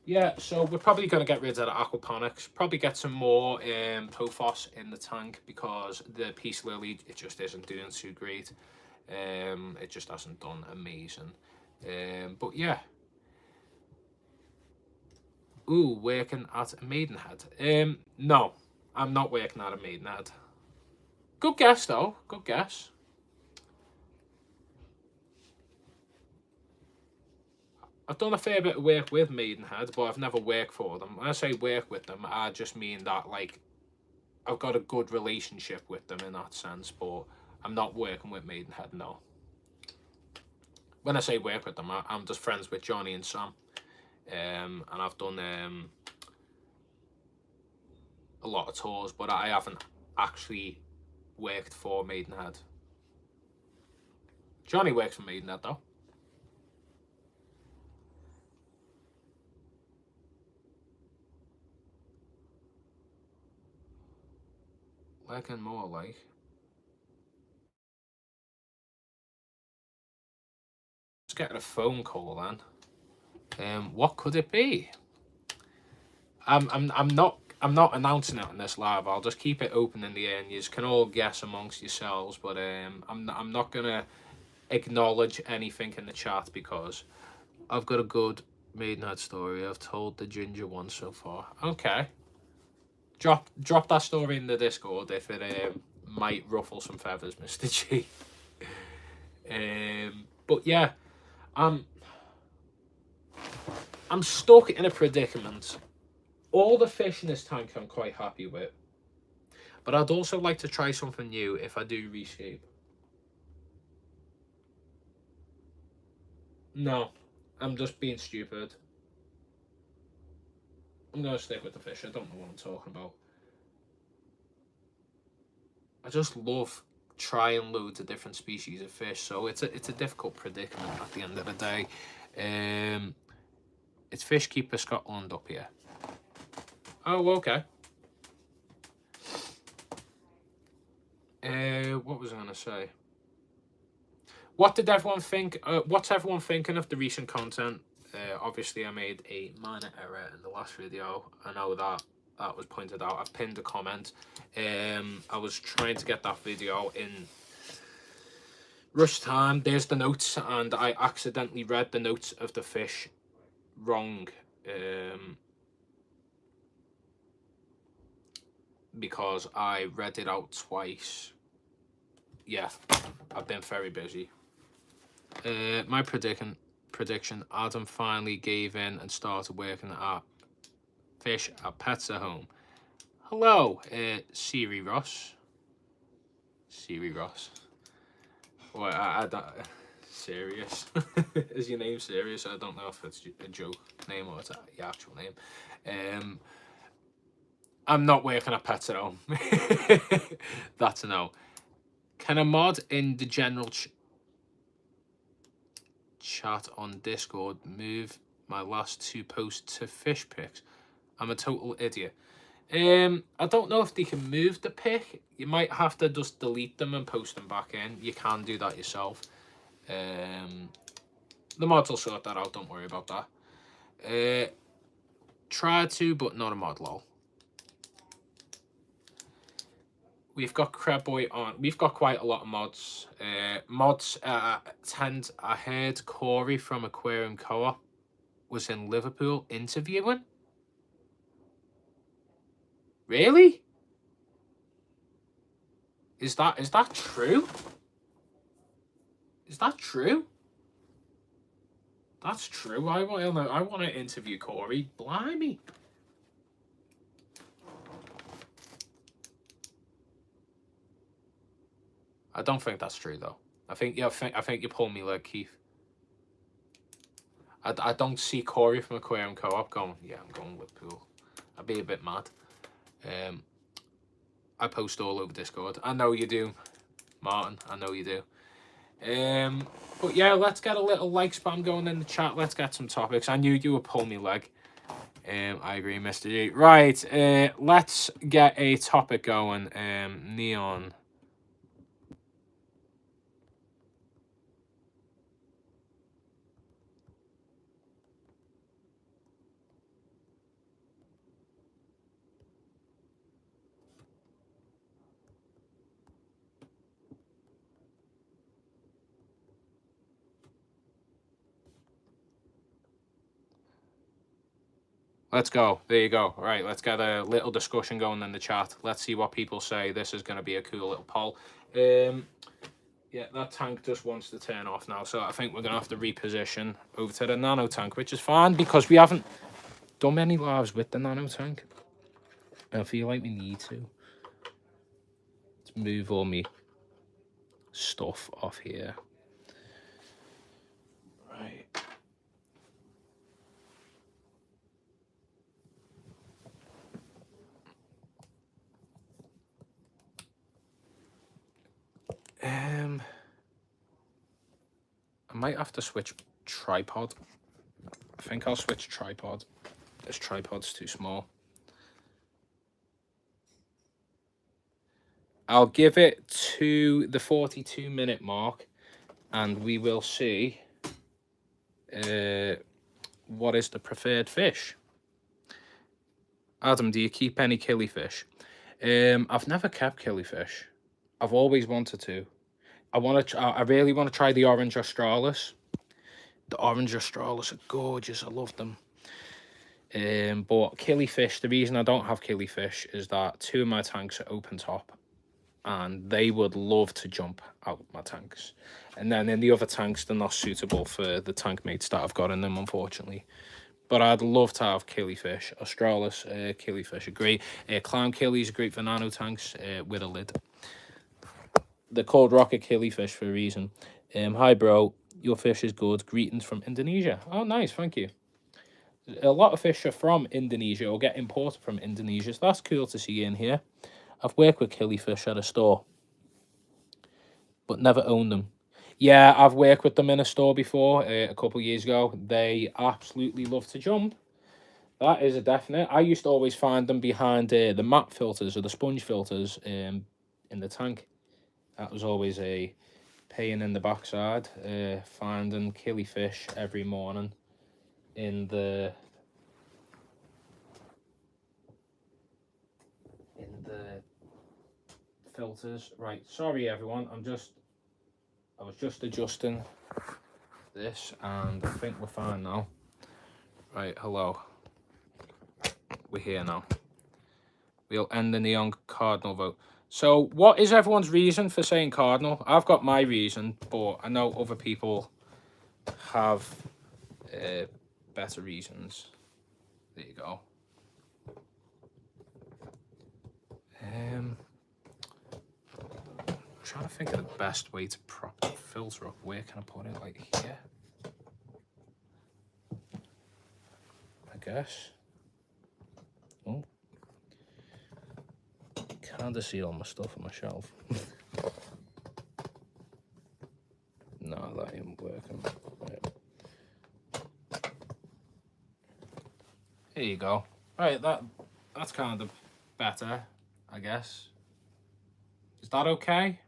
Yeah, so we're probably going to get rid of the aquaponics, probably get some more Pothos in the tank because the Peace Lily, it just isn't doing too great. It just hasn't done amazing. But yeah. Ooh, working at a Maidenhead. No, I'm not working at a Maidenhead. Good guess though, good guess. I've done a fair bit of work with Maidenhead, but I've never worked for them. When I say work with them, I just mean that, like, I've got a good relationship with them in that sense, but I'm not working with Maidenhead, no. When I say work with them, I'm just friends with Johnny and Sam. And I've done a lot of tours, but I haven't actually worked for Maidenhead. Johnny works for Maidenhead, though. Working more like. Just getting a phone call then. What could it be? I'm not announcing it on this live. I'll just keep it open in the air, and you can all guess amongst yourselves. But I'm not gonna acknowledge anything in the chat because I've got a good Maidenhead story. I've told the ginger one so far. Okay. Drop that story in the Discord if it might ruffle some feathers, Mr. G. But yeah, I'm stuck in a predicament. All the fish in this tank I'm quite happy with, but I'd also like to try something new if I do reshape. No, I'm just being stupid. I'm gonna stick with the fish. I don't know what I'm talking about. I just love trying loads of different species of fish, so it's a difficult predicament at the end of the day. It's Fishkeeper Scotland up here. Oh, okay. What was I gonna say? What did everyone think? What's everyone thinking of the recent content? Obviously, I made a minor error in the last video. I know that was pointed out. I've pinned a comment. I was trying to get that video in rush time. There's the notes, and I accidentally read the notes of the fish wrong. Because I read it out twice. Yeah, I've been very busy. My prediction, Adam finally gave in and started working at fish at Pets at Home. Hello, Siri Ross. Well, I don't, serious. Is your name serious? I don't know if it's a joke name or it's your actual name. I'm not working at Pets at Home. That's a no. Can a mod in the general chat on Discord move my last 2 posts to fish pics? I'm a total idiot. I don't know if they can move the pic. You might have to just delete them and post them back in. You can do that yourself. The mods will sort that out, don't worry about that. Try to, but not a mod, lol. We've got Crabboy on. We've got quite a lot of mods. I heard Corey from Aquarium Co-op was in Liverpool interviewing? Really? Is that true? Is that true? That's true. I want to interview Corey. Blimey. I don't think that's true though. I think you pulled me leg, Keith. I don't see Corey from Aquarium Co-op going, yeah, I'm going Liverpool. I'd be a bit mad. I post all over Discord. I know you do, Martin. I know you do. But yeah, let's get a little like spam going in the chat. Let's get some topics. I knew you would pull me leg. I agree, Mr. G. Right, let's get a topic going. Neon. Let's go. There you go. All right, let's get a little discussion going in the chat. Let's see what people say. This is going to be a cool little poll. Yeah, that tank just wants to turn off now, so I think we're going to have to reposition over to the nano tank, which is fine because we haven't done many lives with the nano tank. I feel like we need to. Let's move all my stuff off here. Right. I might have to switch tripod. I think I'll switch tripod. This tripod's too small. I'll give it to the 42-minute mark, and we will see what is the preferred fish. Adam, do you keep any killifish? I've never kept killifish. I've always wanted to. I really want to try the orange australis. The orange australis are gorgeous. I love them. But killifish, the reason I don't have killifish is that 2 of my tanks are open top, and they would love to jump out of my tanks. And then in the other tanks, they're not suitable for the tank mates that I've got in them, unfortunately. But I'd love to have killifish. Australis killifish are great. Clown killies are great for nano tanks with a lid. They're called rocket killifish for a reason. Hi, bro. Your fish is good. Greetings from Indonesia. Oh, nice. Thank you. A lot of fish are from Indonesia or get imported from Indonesia. So that's cool to see in here. I've worked with killifish at a store, but never owned them. Yeah, I've worked with them in a store before a couple of years ago. They absolutely love to jump. That is a definite. I used to always find them behind the mat filters or the sponge filters in the tank. That was always a pain in the backside, finding killifish every morning in the filters. Right, sorry everyone, I was just adjusting this and I think we're fine now. Right, hello. We're here now. We'll end the neon cardinal vote. So what is everyone's reason for saying cardinal? I've got my reason, but I know other people have better reasons. There you go. I'm trying to think of the best way to prop the filter up. Where can I put it? Like here? I guess. Oh. Can't see all my stuff on my shelf. No, that ain't working. Yeah. Here you go. Right, that's kind of better, I guess. Is that okay?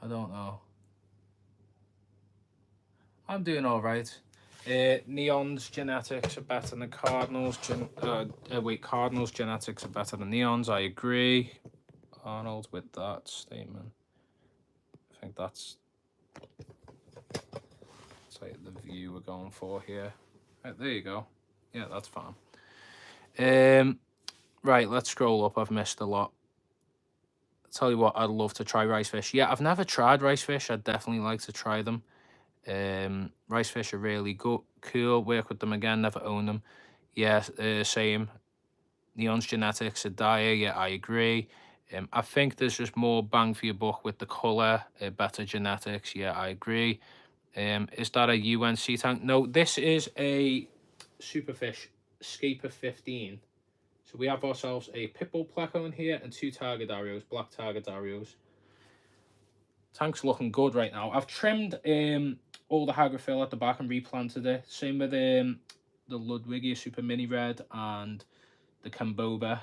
I don't know. I'm doing all right. Neon's genetics are better than Cardinals. Cardinals genetics are better than Neon's. I agree, Arnold, with that statement. I think that's looks like the view we're going for here. Right, there you go. Yeah, that's fine. Right, let's scroll up. I've missed a lot. Tell you what, I'd love to try rice fish. Yeah, I've never tried rice fish. I'd definitely like to try them. Rice fish are really good, cool. Work with them again. Never own them. Yeah, same. Neon's genetics are dire. Yeah, I agree. I think there's just more bang for your buck with the color. Better genetics. Yeah, I agree. Is that a UNC tank? No, this is a Superfish Scaper 15. So we have ourselves a Pitbull Pleco in here and 2 Targaderos, black Targaderos. Tank's looking good right now. I've trimmed all the Hagrophil at the back and replanted it. Same with the Ludwigia Super Mini Red and the Camboba.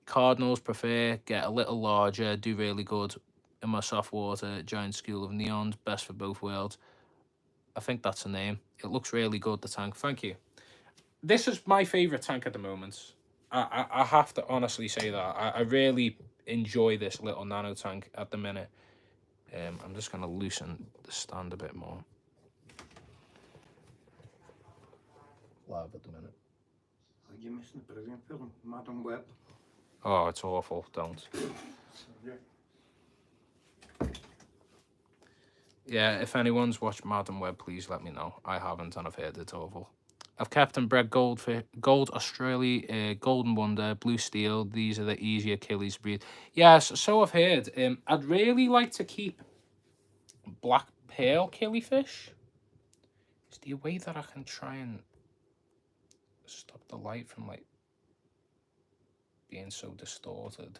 Cardinals prefer, get a little larger, do really good in my soft water. Giant School of Neons, best for both worlds. I think that's the name. It looks really good, the tank. Thank you. This is my favourite tank at the moment. I have to honestly say that. I really enjoy this little nano tank at the minute. I'm just going to loosen the stand a bit more. Live at the minute. You're missing a brilliant film, Madam Web. Oh, it's awful. Don't. Yeah, if anyone's watched Madam Web, please let me know. I haven't, and I've heard it's awful. I've kept and bred Gold Australia, Golden Wonder, Blue Steel. These are the easier Achilles breed. Yes, so I've heard. I'd really like to keep Black Pearl Killifish. Is there a way that I can try and stop the light from like being so distorted?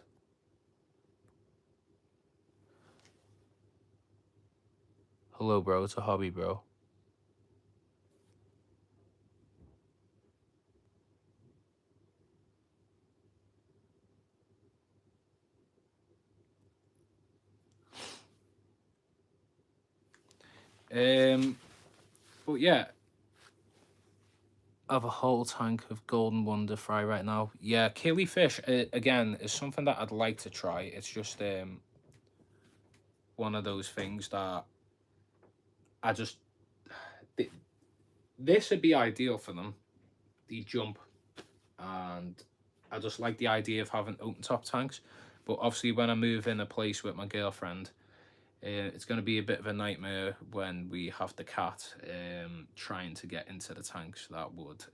Hello, bro. It's a hobby, bro. But yeah, I have a whole tank of Golden Wonder fry right now. Yeah, killifish again is something that I'd like to try. It's just one of those things that I just this would be ideal for them. The jump, and I just like the idea of having open top tanks. But obviously, when I move in a place with my girlfriend, it's going to be a bit of a nightmare when we have the cat trying to get into the tanks. That would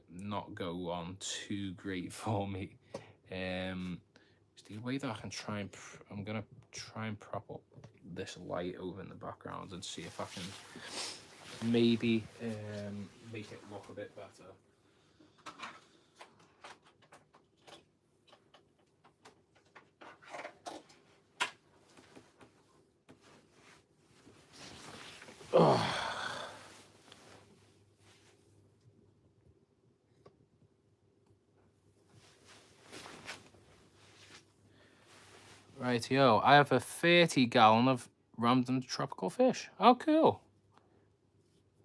not go on too great for me. Is the way that I can try and I'm going to try and prop up this light over in the background and see if I can maybe make it look a bit better. Right, yo, I have a 30-gallon of random tropical fish. Oh, cool.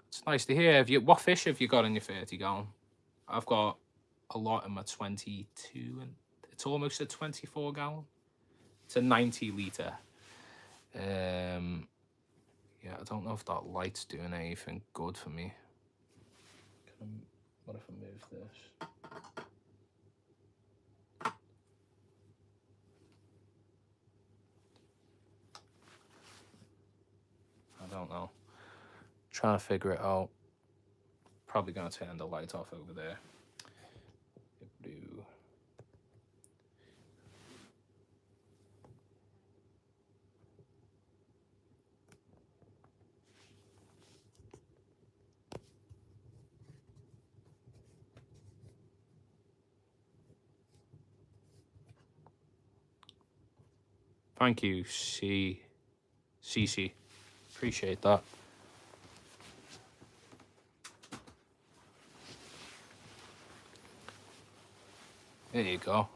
It's nice to hear. What fish have you got in your 30-gallon? I've got a lot in my 22, and it's almost a 24-gallon. It's a 90-litre. Yeah, I don't know if that light's doing anything good for me. What if I move this? I don't know. Trying to figure it out. Probably going to turn the light off over there. Blue. Thank you, CC. Appreciate that. There you go.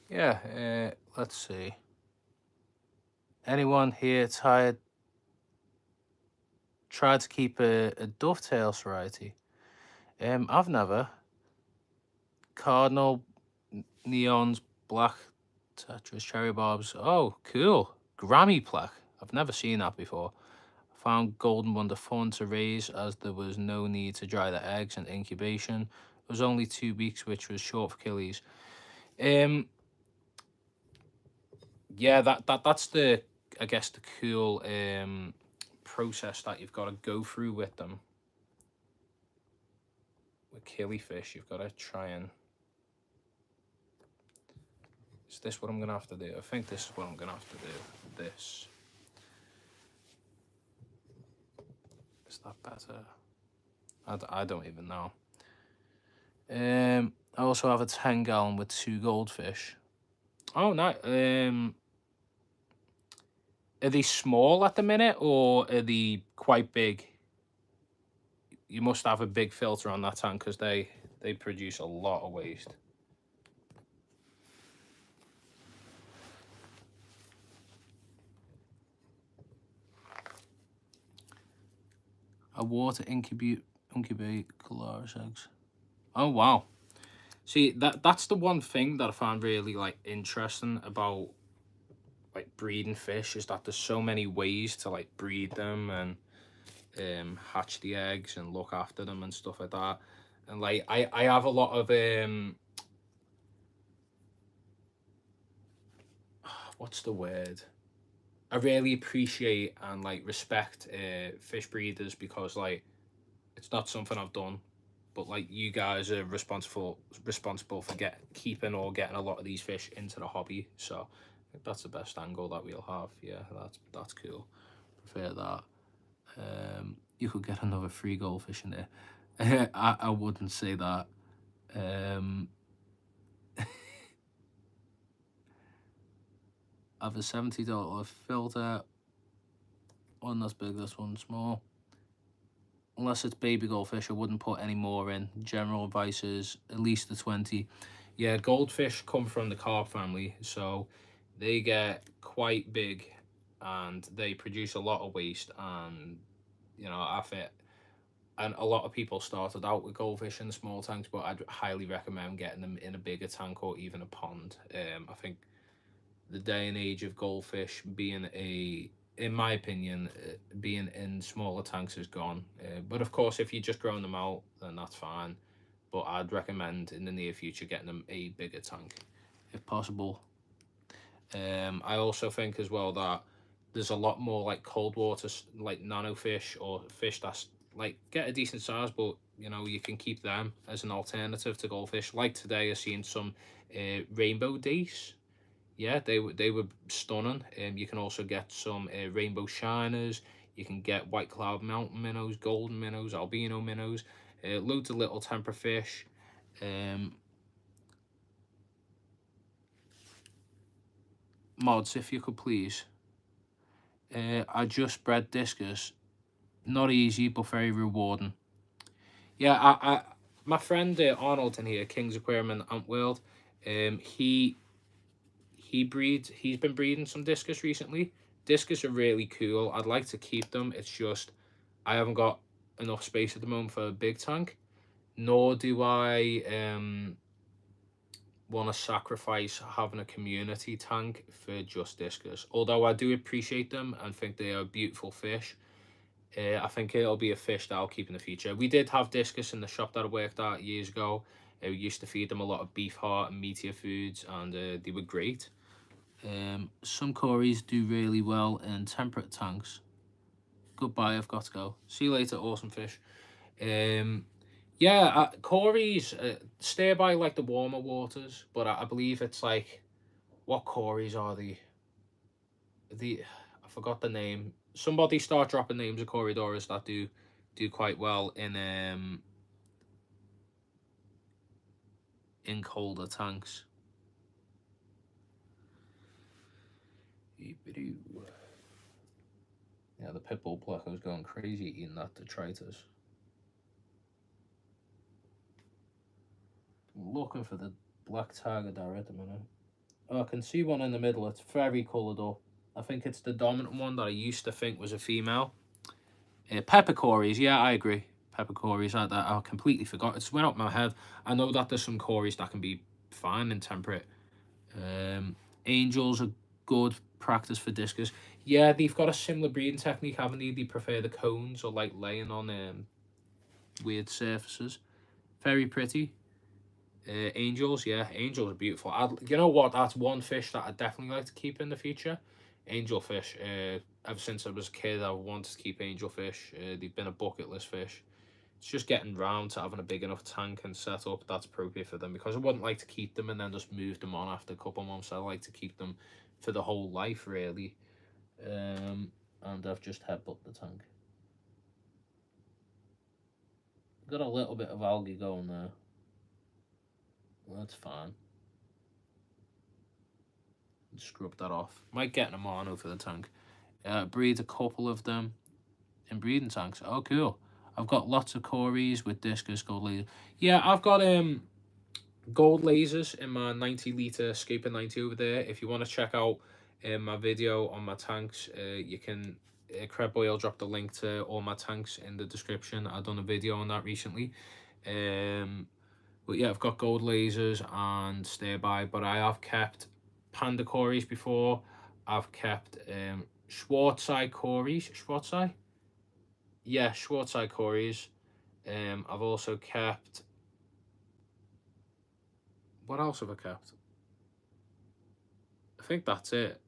Yeah, let's see. Anyone here tried to keep a dovetail variety? I've never. Cardinal, Neons, Black Tetris cherry barbs. Oh, cool. Grammy plaque. I've never seen that before. Found Golden Wonder fun to raise as there was no need to dry the eggs and incubation. It was only 2 weeks, which was short for killies. Yeah, that's the, I guess, the cool process that you've got to go through with them. With killifish, you've got to try and... Is this what I'm gonna have to do? I think this is what I'm gonna have to do. This. Is that better? I don't even know. I also have a 10-gallon with 2 goldfish. Oh, no. Are they small at the minute, or are they quite big? You must have a big filter on that tank, because they produce a lot of waste. A water incubate Colaris eggs. Oh wow. See, that's the one thing that I find really like interesting about like breeding fish, is that there's so many ways to like breed them and hatch the eggs and look after them and stuff like that. And like I have a lot of what's the word? I really appreciate and like respect fish breeders, because like it's not something I've done, but like you guys are responsible for keeping or getting a lot of these fish into the hobby. So I think that's the best angle that we'll have. Yeah, that's cool. Prefer that. You could get another 3 goldfish in there. I wouldn't say that. I have a $70 filter. One that's big, this one small. Unless it's baby goldfish, I wouldn't put any more in. General advice is at least the 20. Yeah, goldfish come from the carp family, so they get quite big and they produce a lot of waste. And you know, and a lot of people started out with goldfish in small tanks, but I'd highly recommend getting them in a bigger tank or even a pond. I think the day and age of goldfish being in my opinion, being in smaller tanks is gone. But of course, if you're just growing them out, then that's fine. But I'd recommend in the near future getting them a bigger tank, if possible. I also think as well that there's a lot more like cold water, like nano fish, or fish that's like get a decent size, but you know, you can keep them as an alternative to goldfish. Like today, I've seen some rainbow dace. Yeah, they were stunning. You can also get some rainbow shiners. You can get white cloud mountain minnows, golden minnows, albino minnows, loads of little temper fish. Mods, if you could please. I just bred discus. Not easy, but very rewarding. Yeah, I my friend Arnold in here, King's Aquarium in Antworld, he's been breeding some discus recently. Discus are really cool. I'd like to keep them. It's just I haven't got enough space at the moment for a big tank, nor do I want to sacrifice having a community tank for just discus. Although I do appreciate them and think they are beautiful fish, I think it'll be a fish that I'll keep in the future. We did have discus in the shop that I worked at years ago. We used to feed them a lot of beef heart and meatier foods, and they were great. Some cories do really well in temperate tanks. Goodbye, I've got to go. See you later, awesome fish. Yeah, cories stay by like the warmer waters, but I believe it's like, what cories are the I forgot the name. Somebody start dropping names of Corydoras that do quite well in colder tanks. Yeah, the pitbull pleco was going crazy eating that detritus. I'm looking for the black tiger there at the minute. Oh, I can see one in the middle. It's very coloured up. I think it's the dominant one that I used to think was a female. Pepper cories, yeah, I agree. Pepper cories, I completely forgot. It's went up my head. I know that there's some cories that can be fine and temperate. Angels are good practice for discus. Yeah, they've got a similar breeding technique, haven't they? They prefer the cones or like laying on weird surfaces. Very pretty. Angels, yeah, angels are beautiful. You know what? That's one fish that I'd definitely like to keep in the future. Angel fish. Ever since I was a kid, I wanted to keep angel fish. They've been a bucket list fish. It's just getting round to having a big enough tank and setup that's appropriate for them, because I wouldn't like to keep them and then just move them on after a couple of months. I like to keep them for the whole life, really. And I've just headbutt the tank. Got a little bit of algae going there. That's fine. Scrub that off. Might get an Amano for the tank. Breed a couple of them in breeding tanks. Oh, cool. I've got lots of Cories with discus gold laser. Yeah, I've got gold lasers in my 90-litre Scaper 90 over there. If you want to check out my video on my tanks, you can... Crab Boy will drop the link to all my tanks in the description. I've done a video on that recently. But yeah, I've got gold lasers and Steerby, but I have kept Panda Cories before. I've kept Schwarzschild Cories. Schwarzschild? Yeah, Schwarzschild Cories. I've also kept... What else have I kept? I think that's it.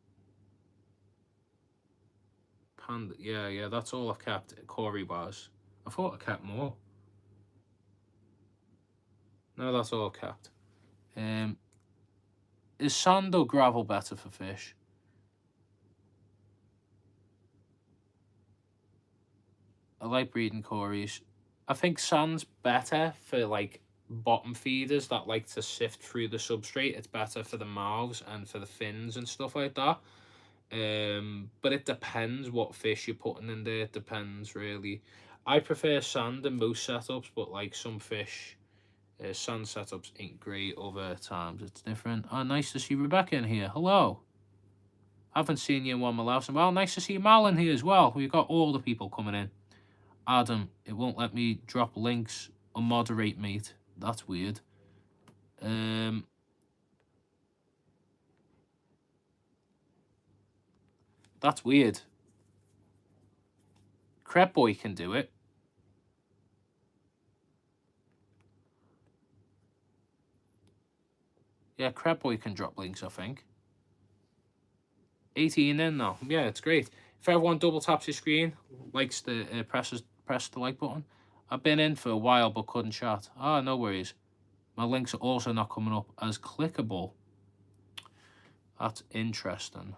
Panda, yeah, that's all I've kept, Cory wise. I thought I kept more. No, that's all I've kept. Is sand or gravel better for fish? I like breeding Cories. I think sand's better for like bottom feeders that like to sift through the substrate. It's better for the mouths and for the fins and stuff like that. But it depends what fish you're putting in there. It depends, really. I prefer sand in most setups, but like some fish, sand setups ain't great. Other times it's different. Oh, nice to see Rebecca in here. Hello. Haven't seen you in one of my lives. Well, nice to see Mal in here as well. We've got all the people coming in. Adam, it won't let me drop links or moderate, mate. That's weird. That's weird. Crab Boy can do it. Yeah, Crab Boy can drop links, I think. 18 in now. Yeah, it's great. If everyone double taps your screen, likes the press the like button. I've been in for a while but couldn't chat. Ah, no worries. My links are also not coming up as clickable. That's interesting.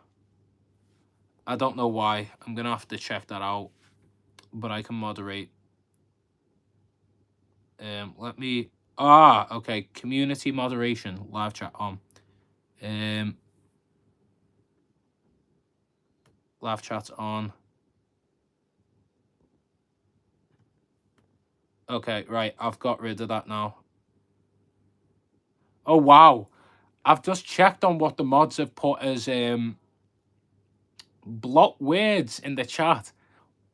I don't know why. I'm going to have to check that out. But I can moderate. Let me... Ah, okay. Community moderation. Live chat on. Live chat's on. Okay, right. I've got rid of that now. Oh, wow. I've just checked on what the mods have put as blocked words in the chat.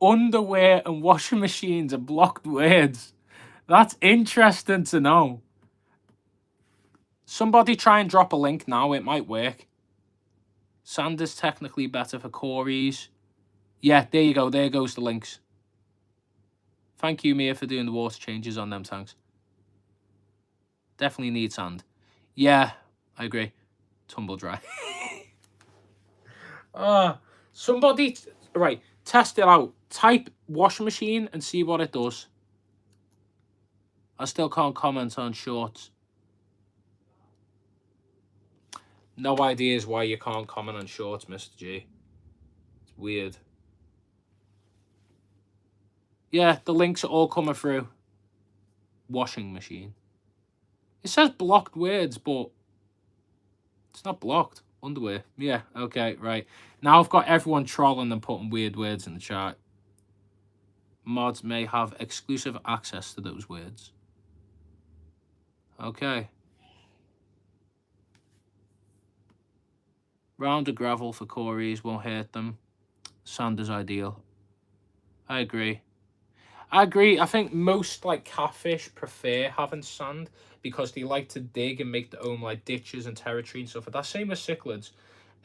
Underwear and washing machines are blocked words. That's interesting to know. Somebody try and drop a link now. It might work. Sand is technically better for Cories. Yeah, there you go. There goes the links. Thank you, Mia, for doing the water changes on them tanks. Definitely need sand. Yeah, I agree. Tumble dry. Somebody... Right, test it out. Type washing machine and see what it does. I still can't comment on shorts. No ideas why you can't comment on shorts, Mr. G. It's weird. Yeah, the links are all coming through. Washing machine. It says blocked words, but it's not blocked. Underwear. Yeah, okay, right. Now I've got everyone trolling and putting weird words in the chat. Mods may have exclusive access to those words. Okay. Round of gravel for Cories won't hurt them. Sand is ideal. I agree. I agree. I think most like catfish prefer having sand because they like to dig and make their own like ditches and territory and stuff like that. Same with cichlids.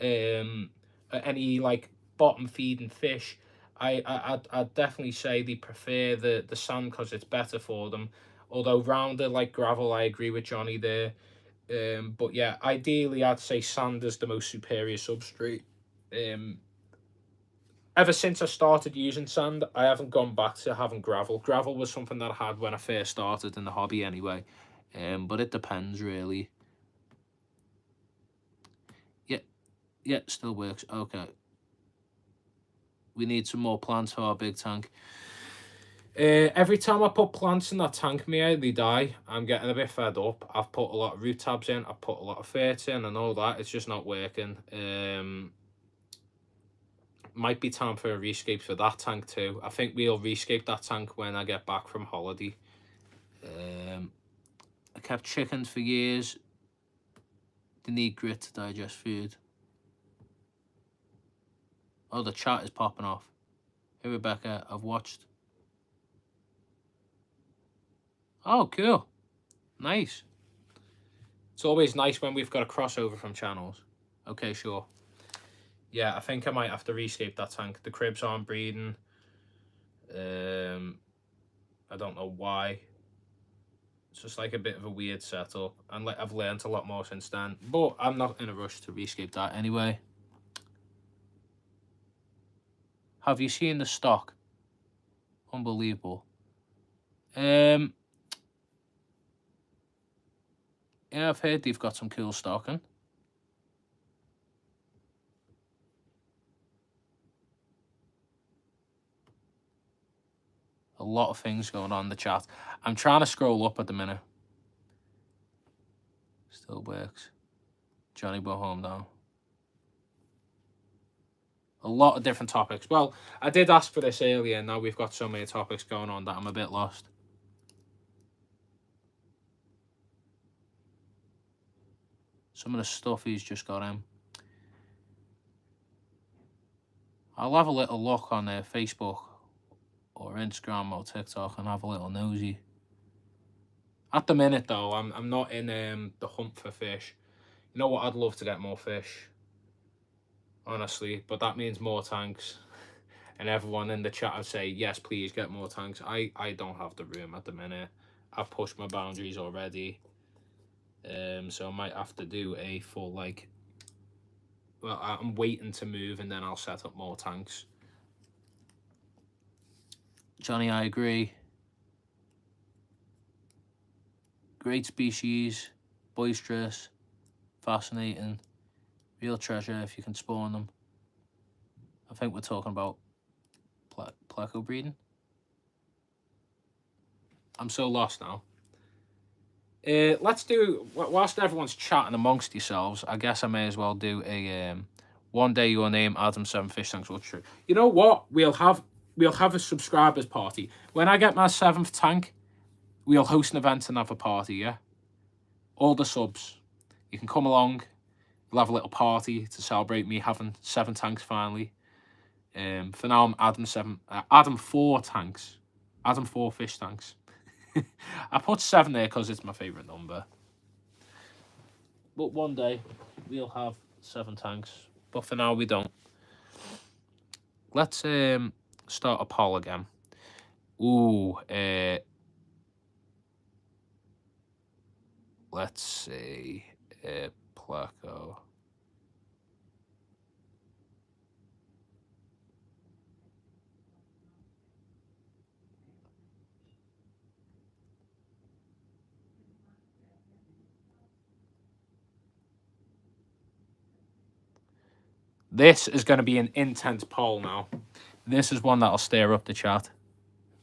any like bottom feeding fish, I'd definitely say they prefer the sand because it's better for them. Although rounder like gravel, I agree with Johnny there. But yeah, ideally I'd say sand is the most superior substrate. Ever since I started using sand, I haven't gone back to having gravel. Gravel was something that I had when I first started in the hobby anyway. But it depends really. Yeah, still works. Okay. We need some more plants for our big tank. Every time I put plants in that tank, mate, they die. I'm getting a bit fed up. I've put a lot of root tabs in. I've put a lot of ferts in and all that. It's just not working. Might be time for a rescape for that tank too. I think we'll rescape that tank when I get back from holiday. I kept chickens for years. They need grit to digest food. Oh, the chat is popping off. Hey, Rebecca, I've watched. Oh, cool. Nice. It's always nice when we've got a crossover from channels. Okay, sure. Yeah, I think I might have to rescape that tank. The cribs aren't breeding. I don't know why. It's just like a bit of a weird setup. And I've learned a lot more since then. But I'm not in a rush to rescape that anyway. Have you seen the stock? Unbelievable. Yeah, I've heard they've got some cool stocking. A lot of things going on in the chat. I'm trying to scroll up at the minute. Still works. Johnny go home now. A lot of different topics. Well, I did ask for this earlier, and now we've got so many topics going on that I'm a bit lost. Some of the stuff he's just got in. I'll have a little look on Facebook or Instagram or TikTok and have a little nosy. At the minute, though, I'm not in the hunt for fish. You know what? I'd love to get more fish, honestly, but that means more tanks. And everyone in the chat would say, yes, please get more tanks. I don't have the room at the minute. I've pushed my boundaries already. So I might have to do a full, like... Well, I'm waiting to move and then I'll set up more tanks. Johnny, I agree. Great species, boisterous, fascinating, real treasure if you can spawn them. I think we're talking about pleco breeding. I'm so lost now. Let's do, whilst everyone's chatting amongst yourselves, I guess I may as well do a one day your name Adam 7 Fish Tanks Ultra True. You know what? We'll have a subscribers party. When I get my 7th tank, we'll host an event and have a party, yeah? All the subs. You can come along. We'll have a little party to celebrate me having 7 tanks finally. For now, I'm Adam 4 tanks. Adam 4 fish tanks. I put 7 there because it's my favourite number. But one day, we'll have 7 tanks. But for now, we don't. Let's start a poll again. Ooh, let's say pleco. This is going to be an intense poll now. This is one that'll stir up the chat.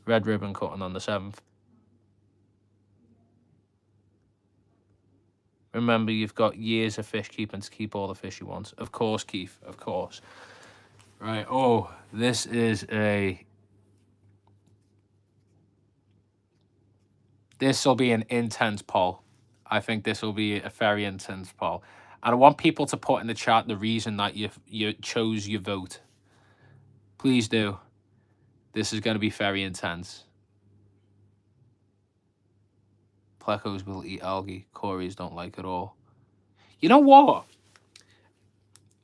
Red ribbon cutting on the 7th. Remember, you've got years of fish keeping to keep all the fish you want. Of course, Keith. Of course. Right. Oh, this is a... This will be an intense poll. I think this will be a very intense poll. And I want people to put in the chat the reason that you chose your vote. Please do. This is going to be very intense. Plecos will eat algae. Corys don't like it all. You know what?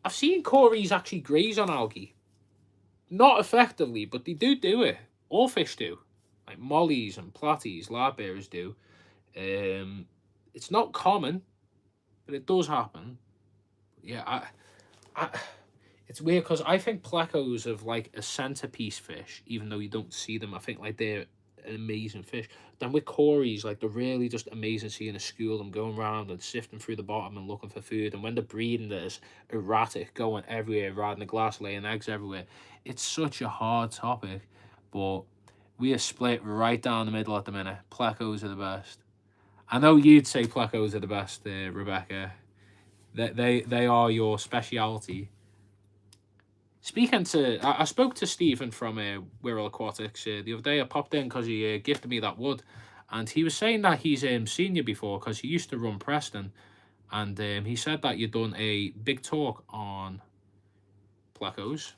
I've seen Corys actually graze on algae. Not effectively, but they do it. All fish do. Like mollies and platies, lardbearers do. It's not common, but it does happen. Yeah, it's weird because I think plecos are like a centerpiece fish, even though you don't see them. I think like they're an amazing fish. Then with Corys, like they're really just amazing seeing a school them going around and sifting through the bottom and looking for food. And when they're breeding, there's erratic, going everywhere, riding the glass, laying eggs everywhere. It's such a hard topic, but we are split right down the middle at the minute. Plecos are the best. I know you'd say plecos are the best, Rebecca. They are your speciality. Speaking to, I spoke to Stephen from Wirral Aquatics the other day. I popped in because he gifted me that wood, and he was saying that he's seen you before because he used to run Preston, and he said that you'd done a big talk on plecos.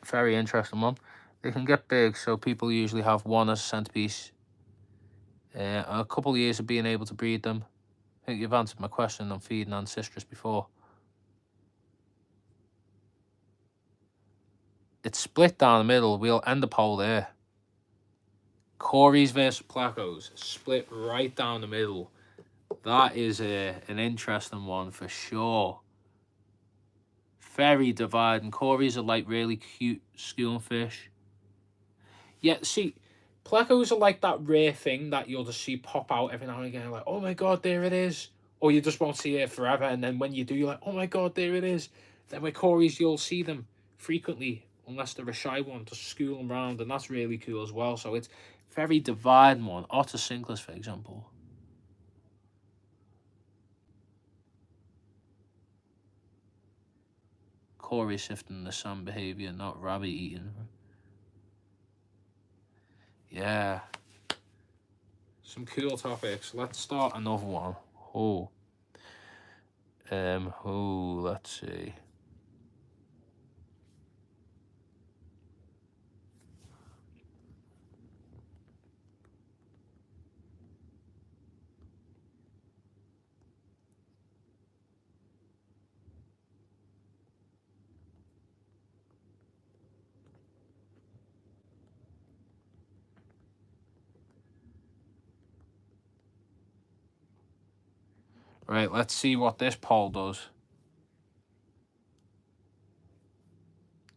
Very interesting one. They can get big, so people usually have one as a centerpiece. A couple of years of being able to breed them. I think you've answered my question on feeding Ancistrus before. It's split down the middle. We'll end the poll there. Corys versus plecos, split right down the middle. That is an interesting one for sure. Very dividing. Corys are like really cute schoonfish. Yeah, see, plecos are like that rare thing that you'll just see pop out every now and again. Like, oh my god, there it is. Or you just won't see it forever. And then when you do, you're like, oh my god, there it is. Then with Corys, you'll see them frequently, unless they're a shy one, just school them around. And that's really cool as well. So it's very dividing one. Otter cinclus, for example. Cory shifting the sun behavior, not rabbit eating. Yeah. Some cool topics. Let's start another one. Let's see. Right, let's see what this poll does.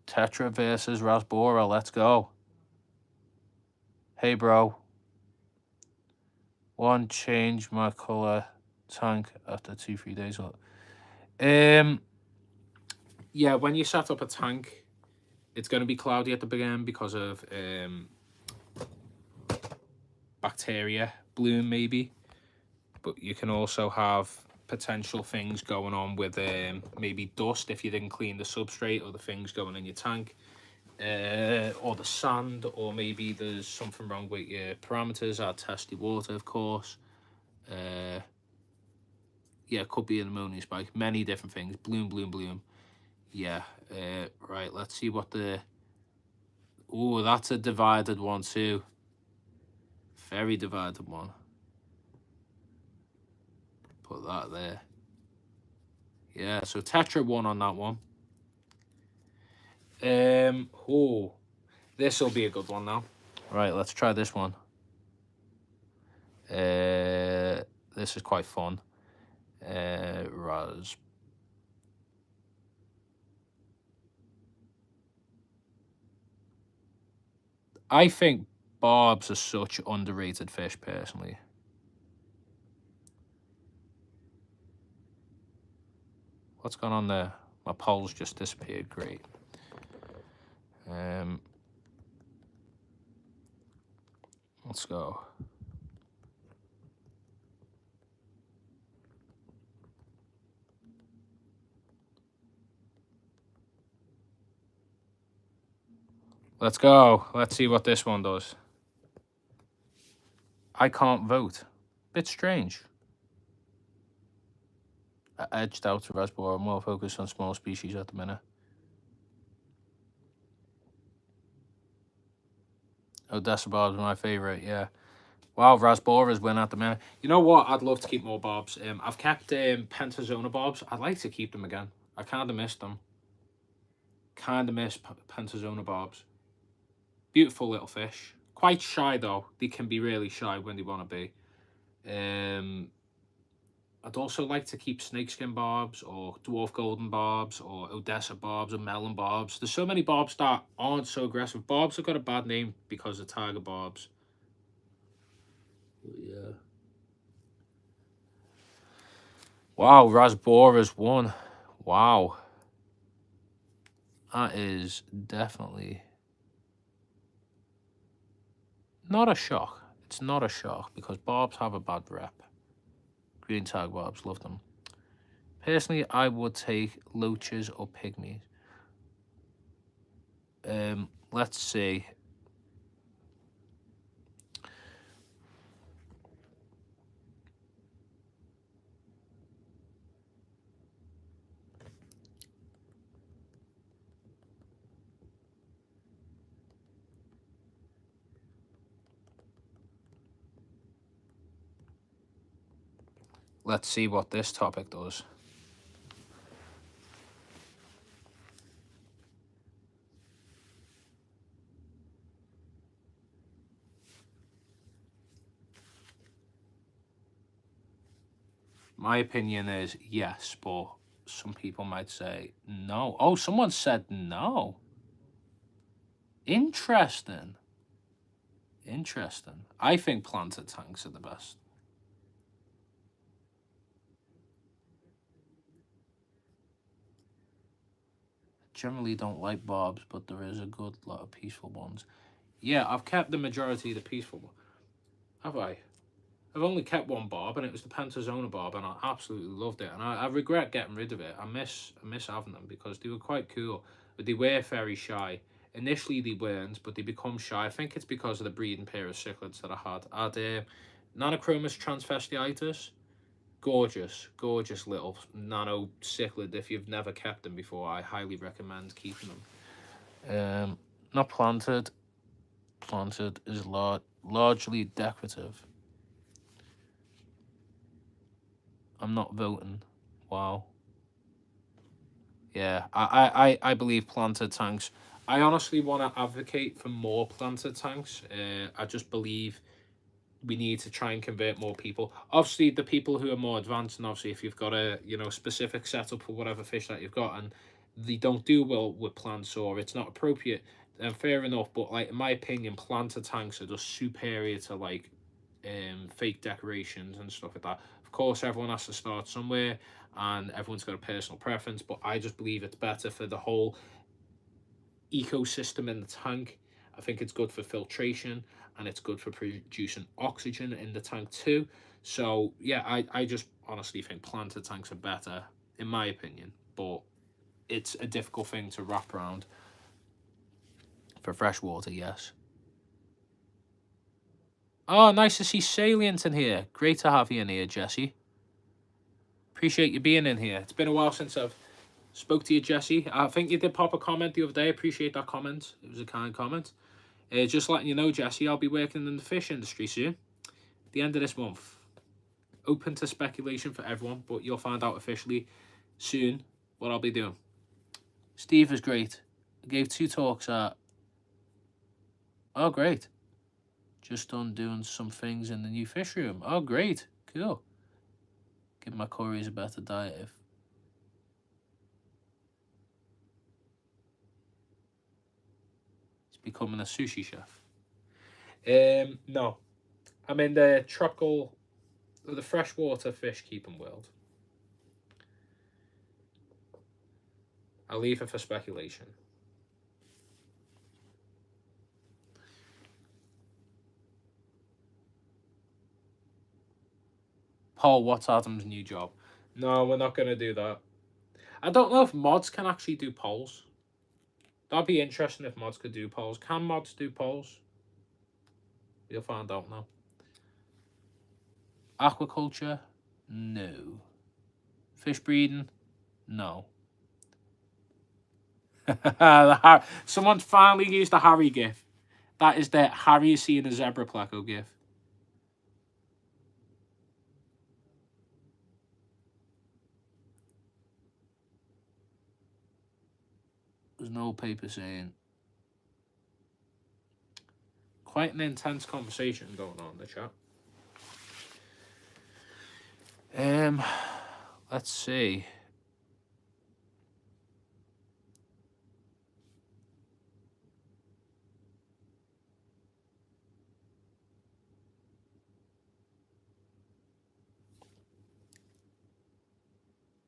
Tetra versus Rasbora, let's go. Hey, bro. One, change my color tank after 2-3 days. Yeah, when you set up a tank, it's going to be cloudy at the beginning because of bacteria bloom, maybe. But you can also have potential things going on with maybe dust if you didn't clean the substrate, or the things going in your tank, or the sand, or maybe there's something wrong with your parameters. I'd test your water, of course. Yeah, it could be an ammonia spike. Many different things. Bloom. Yeah. Right, let's see what the... Oh, that's a divided one too. Very divided one. Put that there. Yeah, so Tetra won on that one. This will be a good one now. Right, let's try this one. This is quite fun. Raz. I think barbs are such underrated fish, personally. What's going on there? My polls just disappeared. Great. Let's go. Let's go. Let's see what this one does. I can't vote. Bit strange. I edged out the Rasbora. I'm more focused on small species at the minute. Odessa barbs are my favourite, yeah. Wow, Rasboras win at the minute. You know what? I'd love to keep more barbs. I've kept Pentazona barbs. I'd like to keep them again. I kind of miss them. Kind of miss Pentazona barbs. Beautiful little fish. Quite shy though. They can be really shy when they want to be. I'd also like to keep snakeskin barbs or dwarf golden barbs or Odessa barbs or melon barbs. There's so many barbs that aren't so aggressive. Barbs have got a bad name because of tiger barbs. Yeah. Wow, Rasbora's won. Wow. That is definitely not a shock. It's not a shock because barbs have a bad rep. Green tiger barbs, love them. Personally, I would take loaches or pygmies. Let's see. Let's see what this topic does. My opinion is yes, but some people might say no. Oh, someone said no. Interesting. Interesting. I think planted tanks are the best. Generally don't like barbs, but there is a good lot of peaceful ones. Yeah, I've kept the majority of the peaceful ones. Have I? I've only kept one barb, and it was the Pentazona barb, and I absolutely loved it. And I regret getting rid of it. I miss having them because they were quite cool, but they were very shy. Initially, they weren't, but they become shy. I think it's because of the breeding pair of cichlids that I had. I had Nanochromis transvestitis. Gorgeous, gorgeous little nano cichlid. If you've never kept them before, I highly recommend keeping them. Not planted. Planted is largely decorative. I'm not voting. Wow. Yeah, I believe planted tanks. I honestly want to advocate for more planted tanks. I just believe we need to try and convert more people. Obviously, the people who are more advanced, and obviously if you've got a specific setup for whatever fish that you've got, and they don't do well with plants or it's not appropriate, then fair enough. But like in my opinion, planted tanks are just superior to like fake decorations and stuff like that. Of course, everyone has to start somewhere, and everyone's got a personal preference. But I just believe it's better for the whole ecosystem in the tank. I think it's good for filtration and it's good for producing oxygen in the tank too. So yeah, I just honestly think planted tanks are better in my opinion, but it's a difficult thing to wrap around. For freshwater, yes. Oh, nice to see Salient in here. Great to have you in here, Jesse. Appreciate you being in here. It's been a while since I've spoke to you, Jesse. I think you did pop a comment the other day. Appreciate that comment. It was a kind comment. Just letting you know, Jesse, I'll be working in the fish industry soon. At the end of this month. Open to speculation for everyone, but you'll find out officially soon what I'll be doing. Steve is great. I gave 2 talks at... Oh, great. Just done doing some things in the new fish room. Oh, great. Cool. Give my curries a better diet if... He's becoming a sushi chef. No. I'm in the tropical... the freshwater fish keeping world. I'll leave it for speculation. Paul, what's Adam's new job? No, we're not going to do that. I don't know if mods can actually do polls. That'd be interesting if mods could do polls. Can mods do polls? You'll find out now. Aquaculture? No. Fish breeding? No. Someone finally used the Harry gif. That is the Harry seeing a zebra pleco gif. There's no paper saying. Quite an intense conversation going on in the chat. Let's see.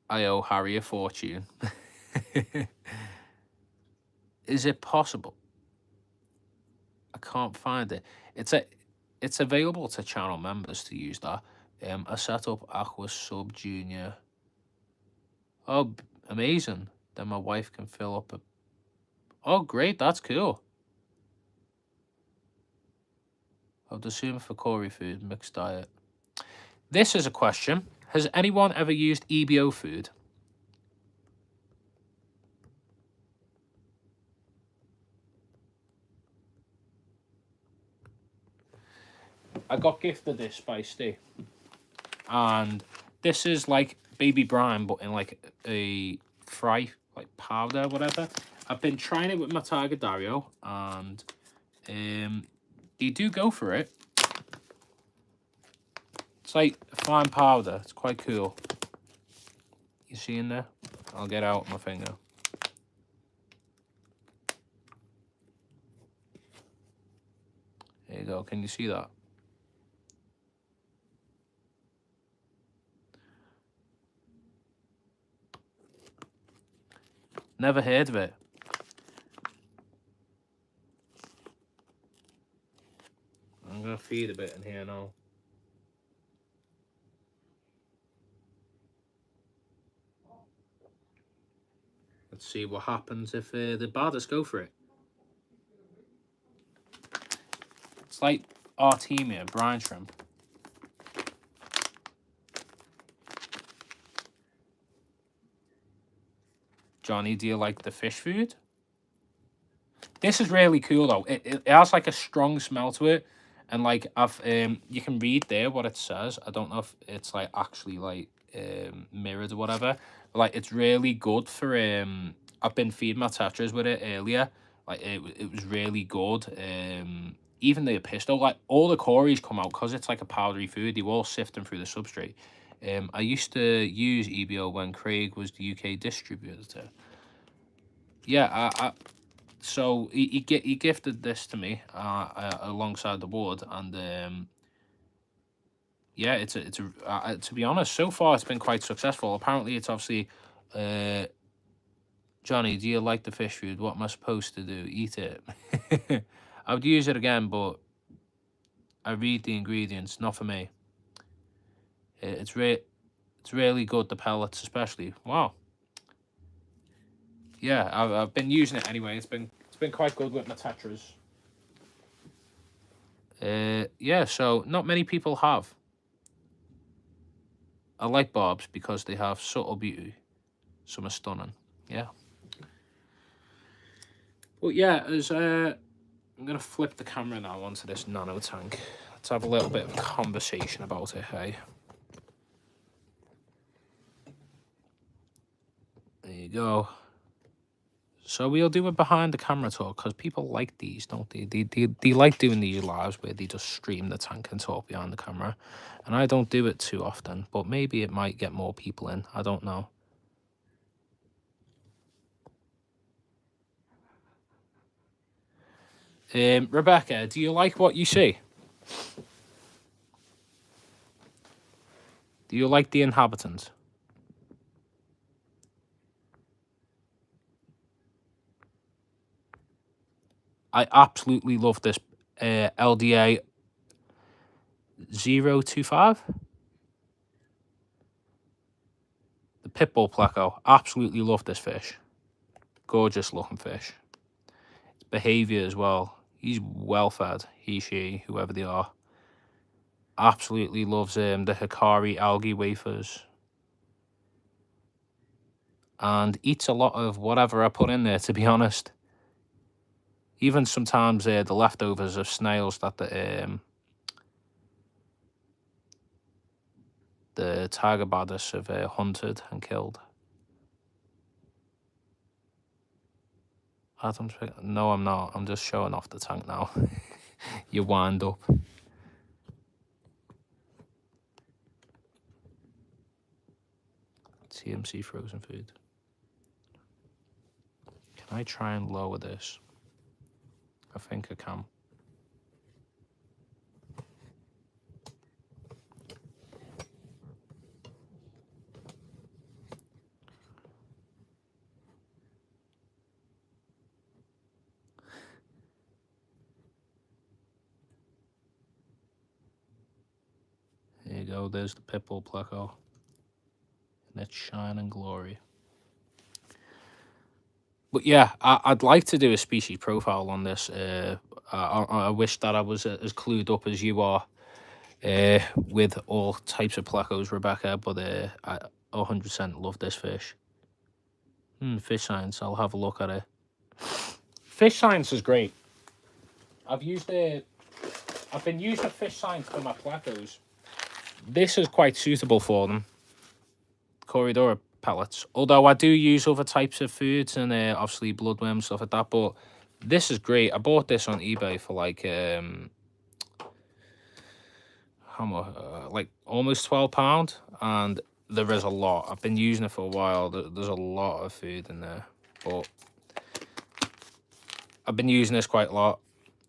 I owe Harry a fortune. Is it possible? I can't find it. It's available to channel members to use that. I set up Aqua Sub Junior. Oh, amazing. Then my wife can fill up a... Oh, great. That's cool. I would assume for Corey food, mixed diet. This is a question. Has anyone ever used EBO food? I got gifted this by Steve. And this is like baby brine, but in like a fry, like powder, whatever. I've been trying it with my Tiger Dario, and they do go for it. It's like a fine powder. It's quite cool. You see in there? I'll get out my finger. There you go. Can you see that? Never heard of it. I'm going to feed a bit in here now. Let's see what happens if the badders go for it. It's like Artemia, brine shrimp. Johnny, do you like the fish food? This is really cool though. It has like a strong smell to it, and like you can read there what it says. I don't know if it's like actually like mirrored or whatever. But, like it's really good for I've been feeding my tetras with it earlier. Like it was really good. Even the pesto, like all the Corys come out because it's like a powdery food. They all sifting through the substrate. I used to use EBO when Craig was the UK distributor. Yeah, so he gifted this to me alongside the board, and yeah, it's a to be honest, so far it's been quite successful. Apparently, it's obviously Johnny, do you like the fish food? What am I supposed to do? Eat it? I would use it again, but I read the ingredients. Not for me. It's really good. The pellets, especially. Wow. Yeah, I've been using it anyway. It's been quite good with my tetras. Yeah, so not many people have. I like barbs because they have subtle beauty. Some are stunning. Yeah. Well, yeah, as I'm gonna flip the camera now onto this nano tank. Let's have a little bit of a conversation about it, hey? There you go. So we'll do a behind the camera talk because people like these, don't they? They like doing these lives where they just stream the tank and talk behind the camera. And I don't do it too often, but maybe it might get more people in. I don't know. Rebecca, do you like what you see? Do you like the inhabitants? I absolutely love this LDA 025. The Pitbull Pleco. Absolutely love this fish. Gorgeous looking fish. Its behaviour as well. He's well fed. He, she, whoever they are. Absolutely loves the Hikari algae wafers. And eats a lot of whatever I put in there, to be honest. Even sometimes the leftovers of snails that the tiger badders have hunted and killed. Adam's pick. No, I'm not. I'm just showing off the tank now. You wind up. TMC frozen food. Can I try and lower this? I think I can. There you go. There's the Pitbull Pleco in its shine and glory. But yeah, I'd like to do a species profile on this. I wish that I was as clued up as you are with all types of plecos, Rebecca. But I 100% love this fish. Fish Science. I'll have a look at it. Fish Science is great. I've been using Fish Science for my plecos. This is quite suitable for them. Corridora pellets. Although I do use other types of foods and obviously bloodworms, stuff like that. But this is great. I bought this on eBay for like how much? Like almost £12, and there is a lot. I've been using it for a while. There's a lot of food in there, but I've been using this quite a lot.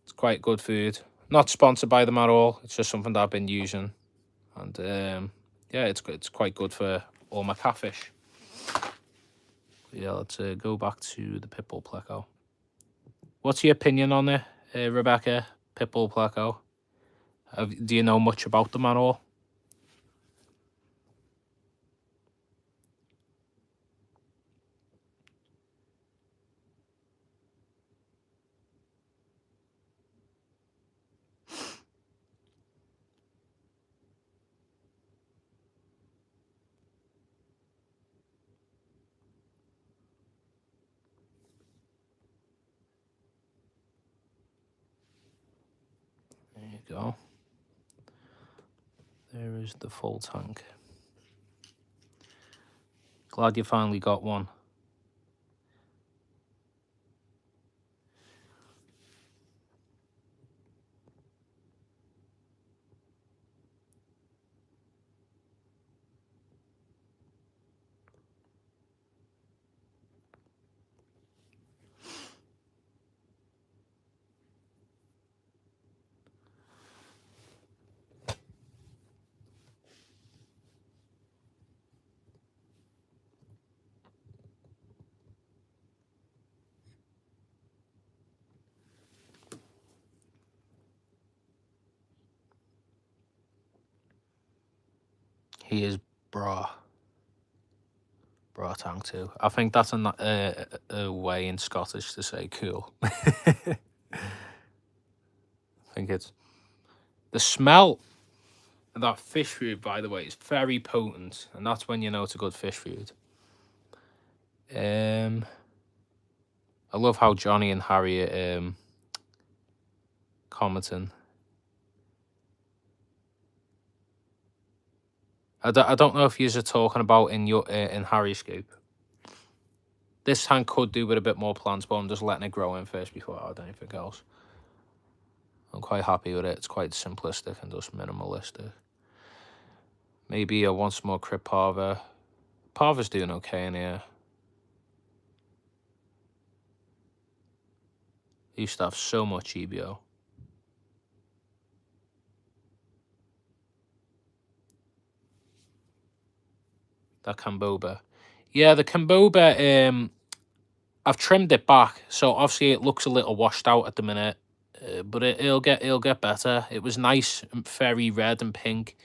It's quite good food. Not sponsored by them at all. It's just something that I've been using, and yeah, it's quite good for all my catfish. Yeah, let's go back to the Pitbull Pleco. What's your opinion on it, Rebecca? Pitbull Pleco. Do you know much about them at all? There you go. There is the full tank. Glad you finally got one. He is bra tank too. I think that's a way in Scottish to say cool. I think it's the smell of that fish food, by the way, is very potent, and that's when you know it's a good fish food. I love how Johnny and Harry are commenting. I don't know if you're talking about in your in Harry's scoop. This tank could do with a bit more plants, but I'm just letting it grow in first before I add anything else. I'm quite happy with it. It's quite simplistic and just minimalistic. Maybe I want some more Crypt Parva. Parva's doing okay in here. I used to have so much EBO. That Camboba. Yeah, the Camboba, I've trimmed it back, so obviously it looks a little washed out at the minute, but it'll get better. It was nice and very red and pink.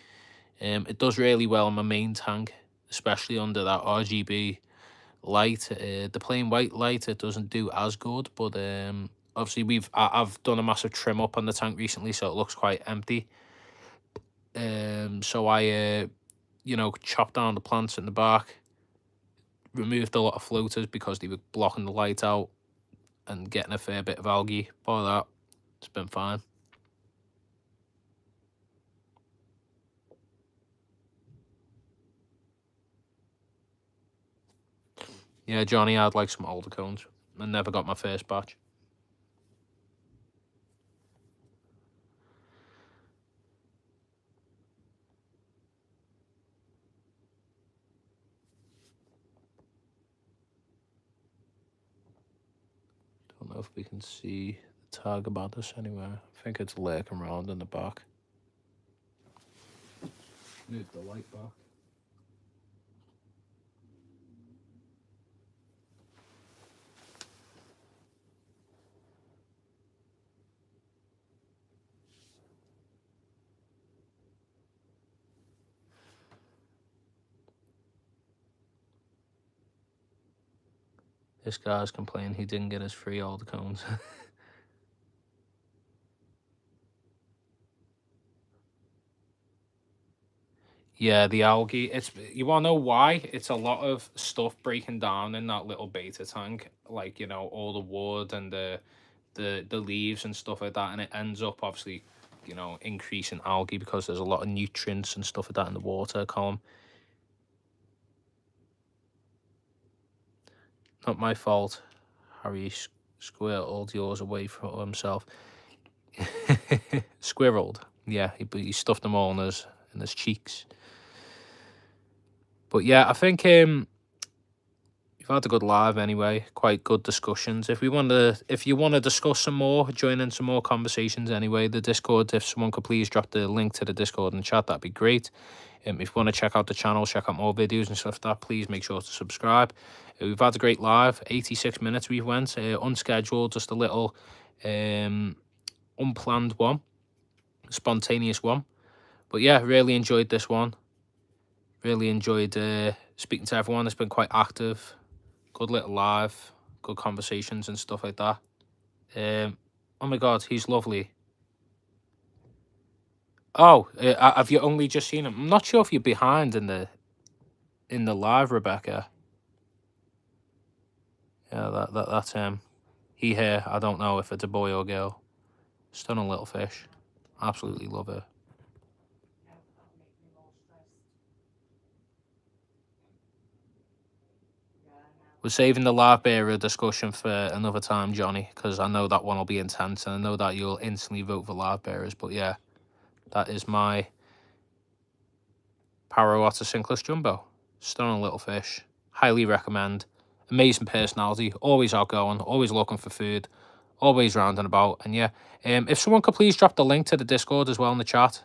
It does really well in my main tank, especially under that RGB light. The plain white light, it doesn't do as good, but obviously I've done a massive trim up on the tank recently, so it looks quite empty. So I chopped down the plants in the back, removed a lot of floaters because they were blocking the light out and getting a fair bit of algae. By that, it's been fine. Yeah, Johnny, I'd like some older cones. I never got my first batch. Don't know if we can see the tag about this anywhere. I think it's lurking around in the back. Move the light back. This guy's complaining he didn't get his free alder cones. Yeah, the algae. It's, you want to know why? It's a lot of stuff breaking down in that little beta tank, like, you know, all the wood and the leaves and stuff like that, and it ends up obviously, you know, increasing algae because there's a lot of nutrients and stuff like that in the water column. Not my fault. Harry squirreled yours away from himself. Squirreled. Yeah, he stuffed them all in his cheeks. But yeah, I think we've had a good live anyway. Quite good discussions. If you want to discuss some more, join in some more conversations anyway. The Discord, if someone could please drop the link to the Discord in the chat, that'd be great. If you want to check out the channel, check out more videos and stuff like that, please make sure to subscribe. We've had a great live, 86 minutes we went, unscheduled, just a little unplanned one, spontaneous one. But yeah, really enjoyed this one. Really enjoyed speaking to everyone. It's been quite active. Good little live. Good conversations and stuff like that. Oh my God, he's lovely. Oh, have you only just seen him? I'm not sure if you're behind in the live, Rebecca. Yeah, that's him. He here. I don't know if it's a boy or girl. Stunning little fish. Absolutely love it. We're saving the live bearer discussion for another time, Johnny, because I know that one will be intense, and I know that you'll instantly vote for live bearers. But yeah, that is my Paro Otter Cinclus Jumbo. Stunning little fish. Highly recommend. Amazing personality. Always outgoing. Always looking for food. Always round and about. And yeah, if someone could please drop the link to the Discord as well in the chat.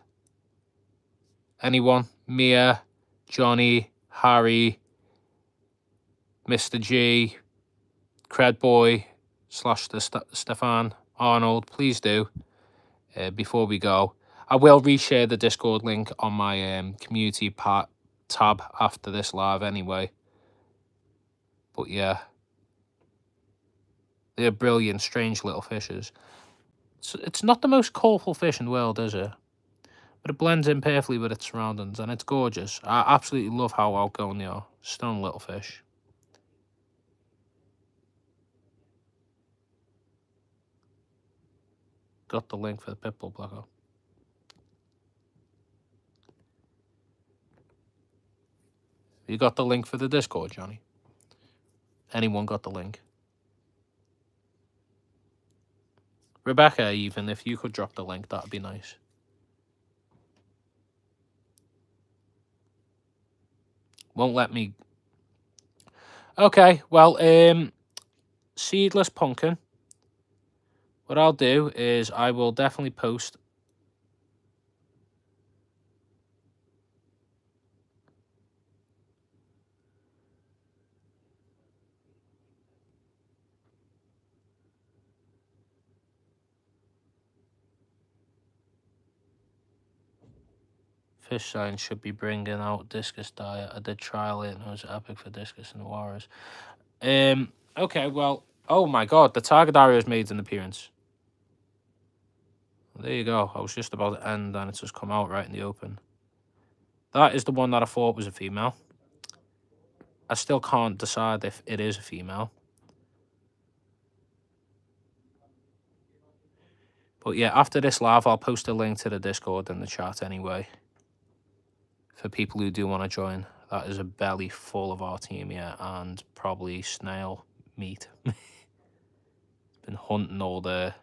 Anyone? Mia, Johnny, Harry, Mr. G, Cred Boy, / Stefan, Arnold, please do. Before we go, I will reshare the Discord link on my community tab after this live anyway. But yeah, they're brilliant, strange little fishes. It's not the most colourful fish in the world, is it? But it blends in perfectly with its surroundings, and it's gorgeous. I absolutely love how outgoing they are. Stunning little fish. Got the link for the Pitbull Blacko. You got the link for the Discord, Johnny? Anyone got the link? Rebecca, even, if you could drop the link, that'd be nice. Won't let me. Okay, well, Seedless Pumpkin. What I'll do is I will definitely post. Fish Science should be bringing out Discus Diet. I did trial it and it was epic for Discus and the Warriors. Okay, well, oh my God, the Targaryen has made an appearance. There you go. I was just about to end and it's just come out right in the open. That is the one that I thought was a female. I still can't decide if it is a female. But yeah, after this live, I'll post a link to the Discord in the chat anyway. For people who do want to join. That is a belly full of our team, yeah, and probably snail meat. and hunting all the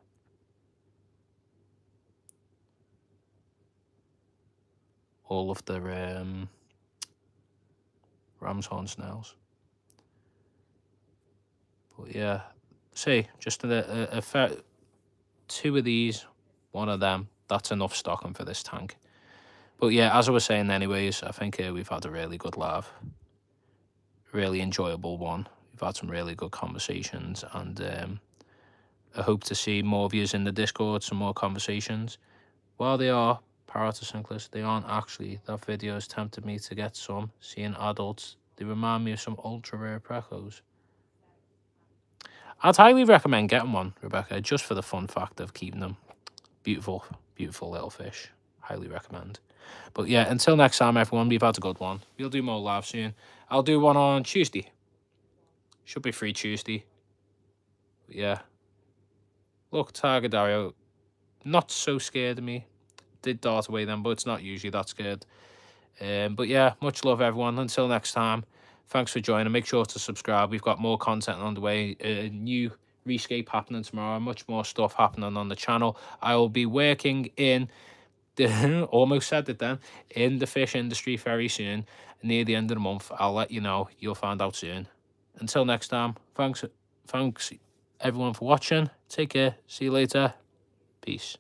ram's horn snails. But yeah, see, just a fair 2 of these, 1 of them. That's enough stocking for this tank. But yeah, as I was saying, anyways, I think we've had a really good laugh, really enjoyable one. We've had some really good conversations, and I hope to see more of yous in the Discord, some more conversations. While they are Paratocyclists, they aren't actually. That video has tempted me to get some. Seeing adults, they remind me of some ultra rare precos. I'd highly recommend getting one, Rebecca, just for the fun fact of keeping them. Beautiful, beautiful little fish. Highly recommend. But yeah, until next time, everyone, we've had a good one. We'll do more live soon. I'll do one on Tuesday. Should be free Tuesday. But yeah. Look, Tiger Dario, not so scared of me. Did dart away then, but it's not usually that scared. But yeah, much love, everyone. Until next time, thanks for joining. Make sure to subscribe. We've got more content on the way. New Rescape happening tomorrow. Much more stuff happening on the channel. I will be working in the almost said it then, in the fish industry very soon. Near the end of the month, I'll let you know. You'll find out soon. Until next time, thanks everyone for watching. Take care. See you later. Peace.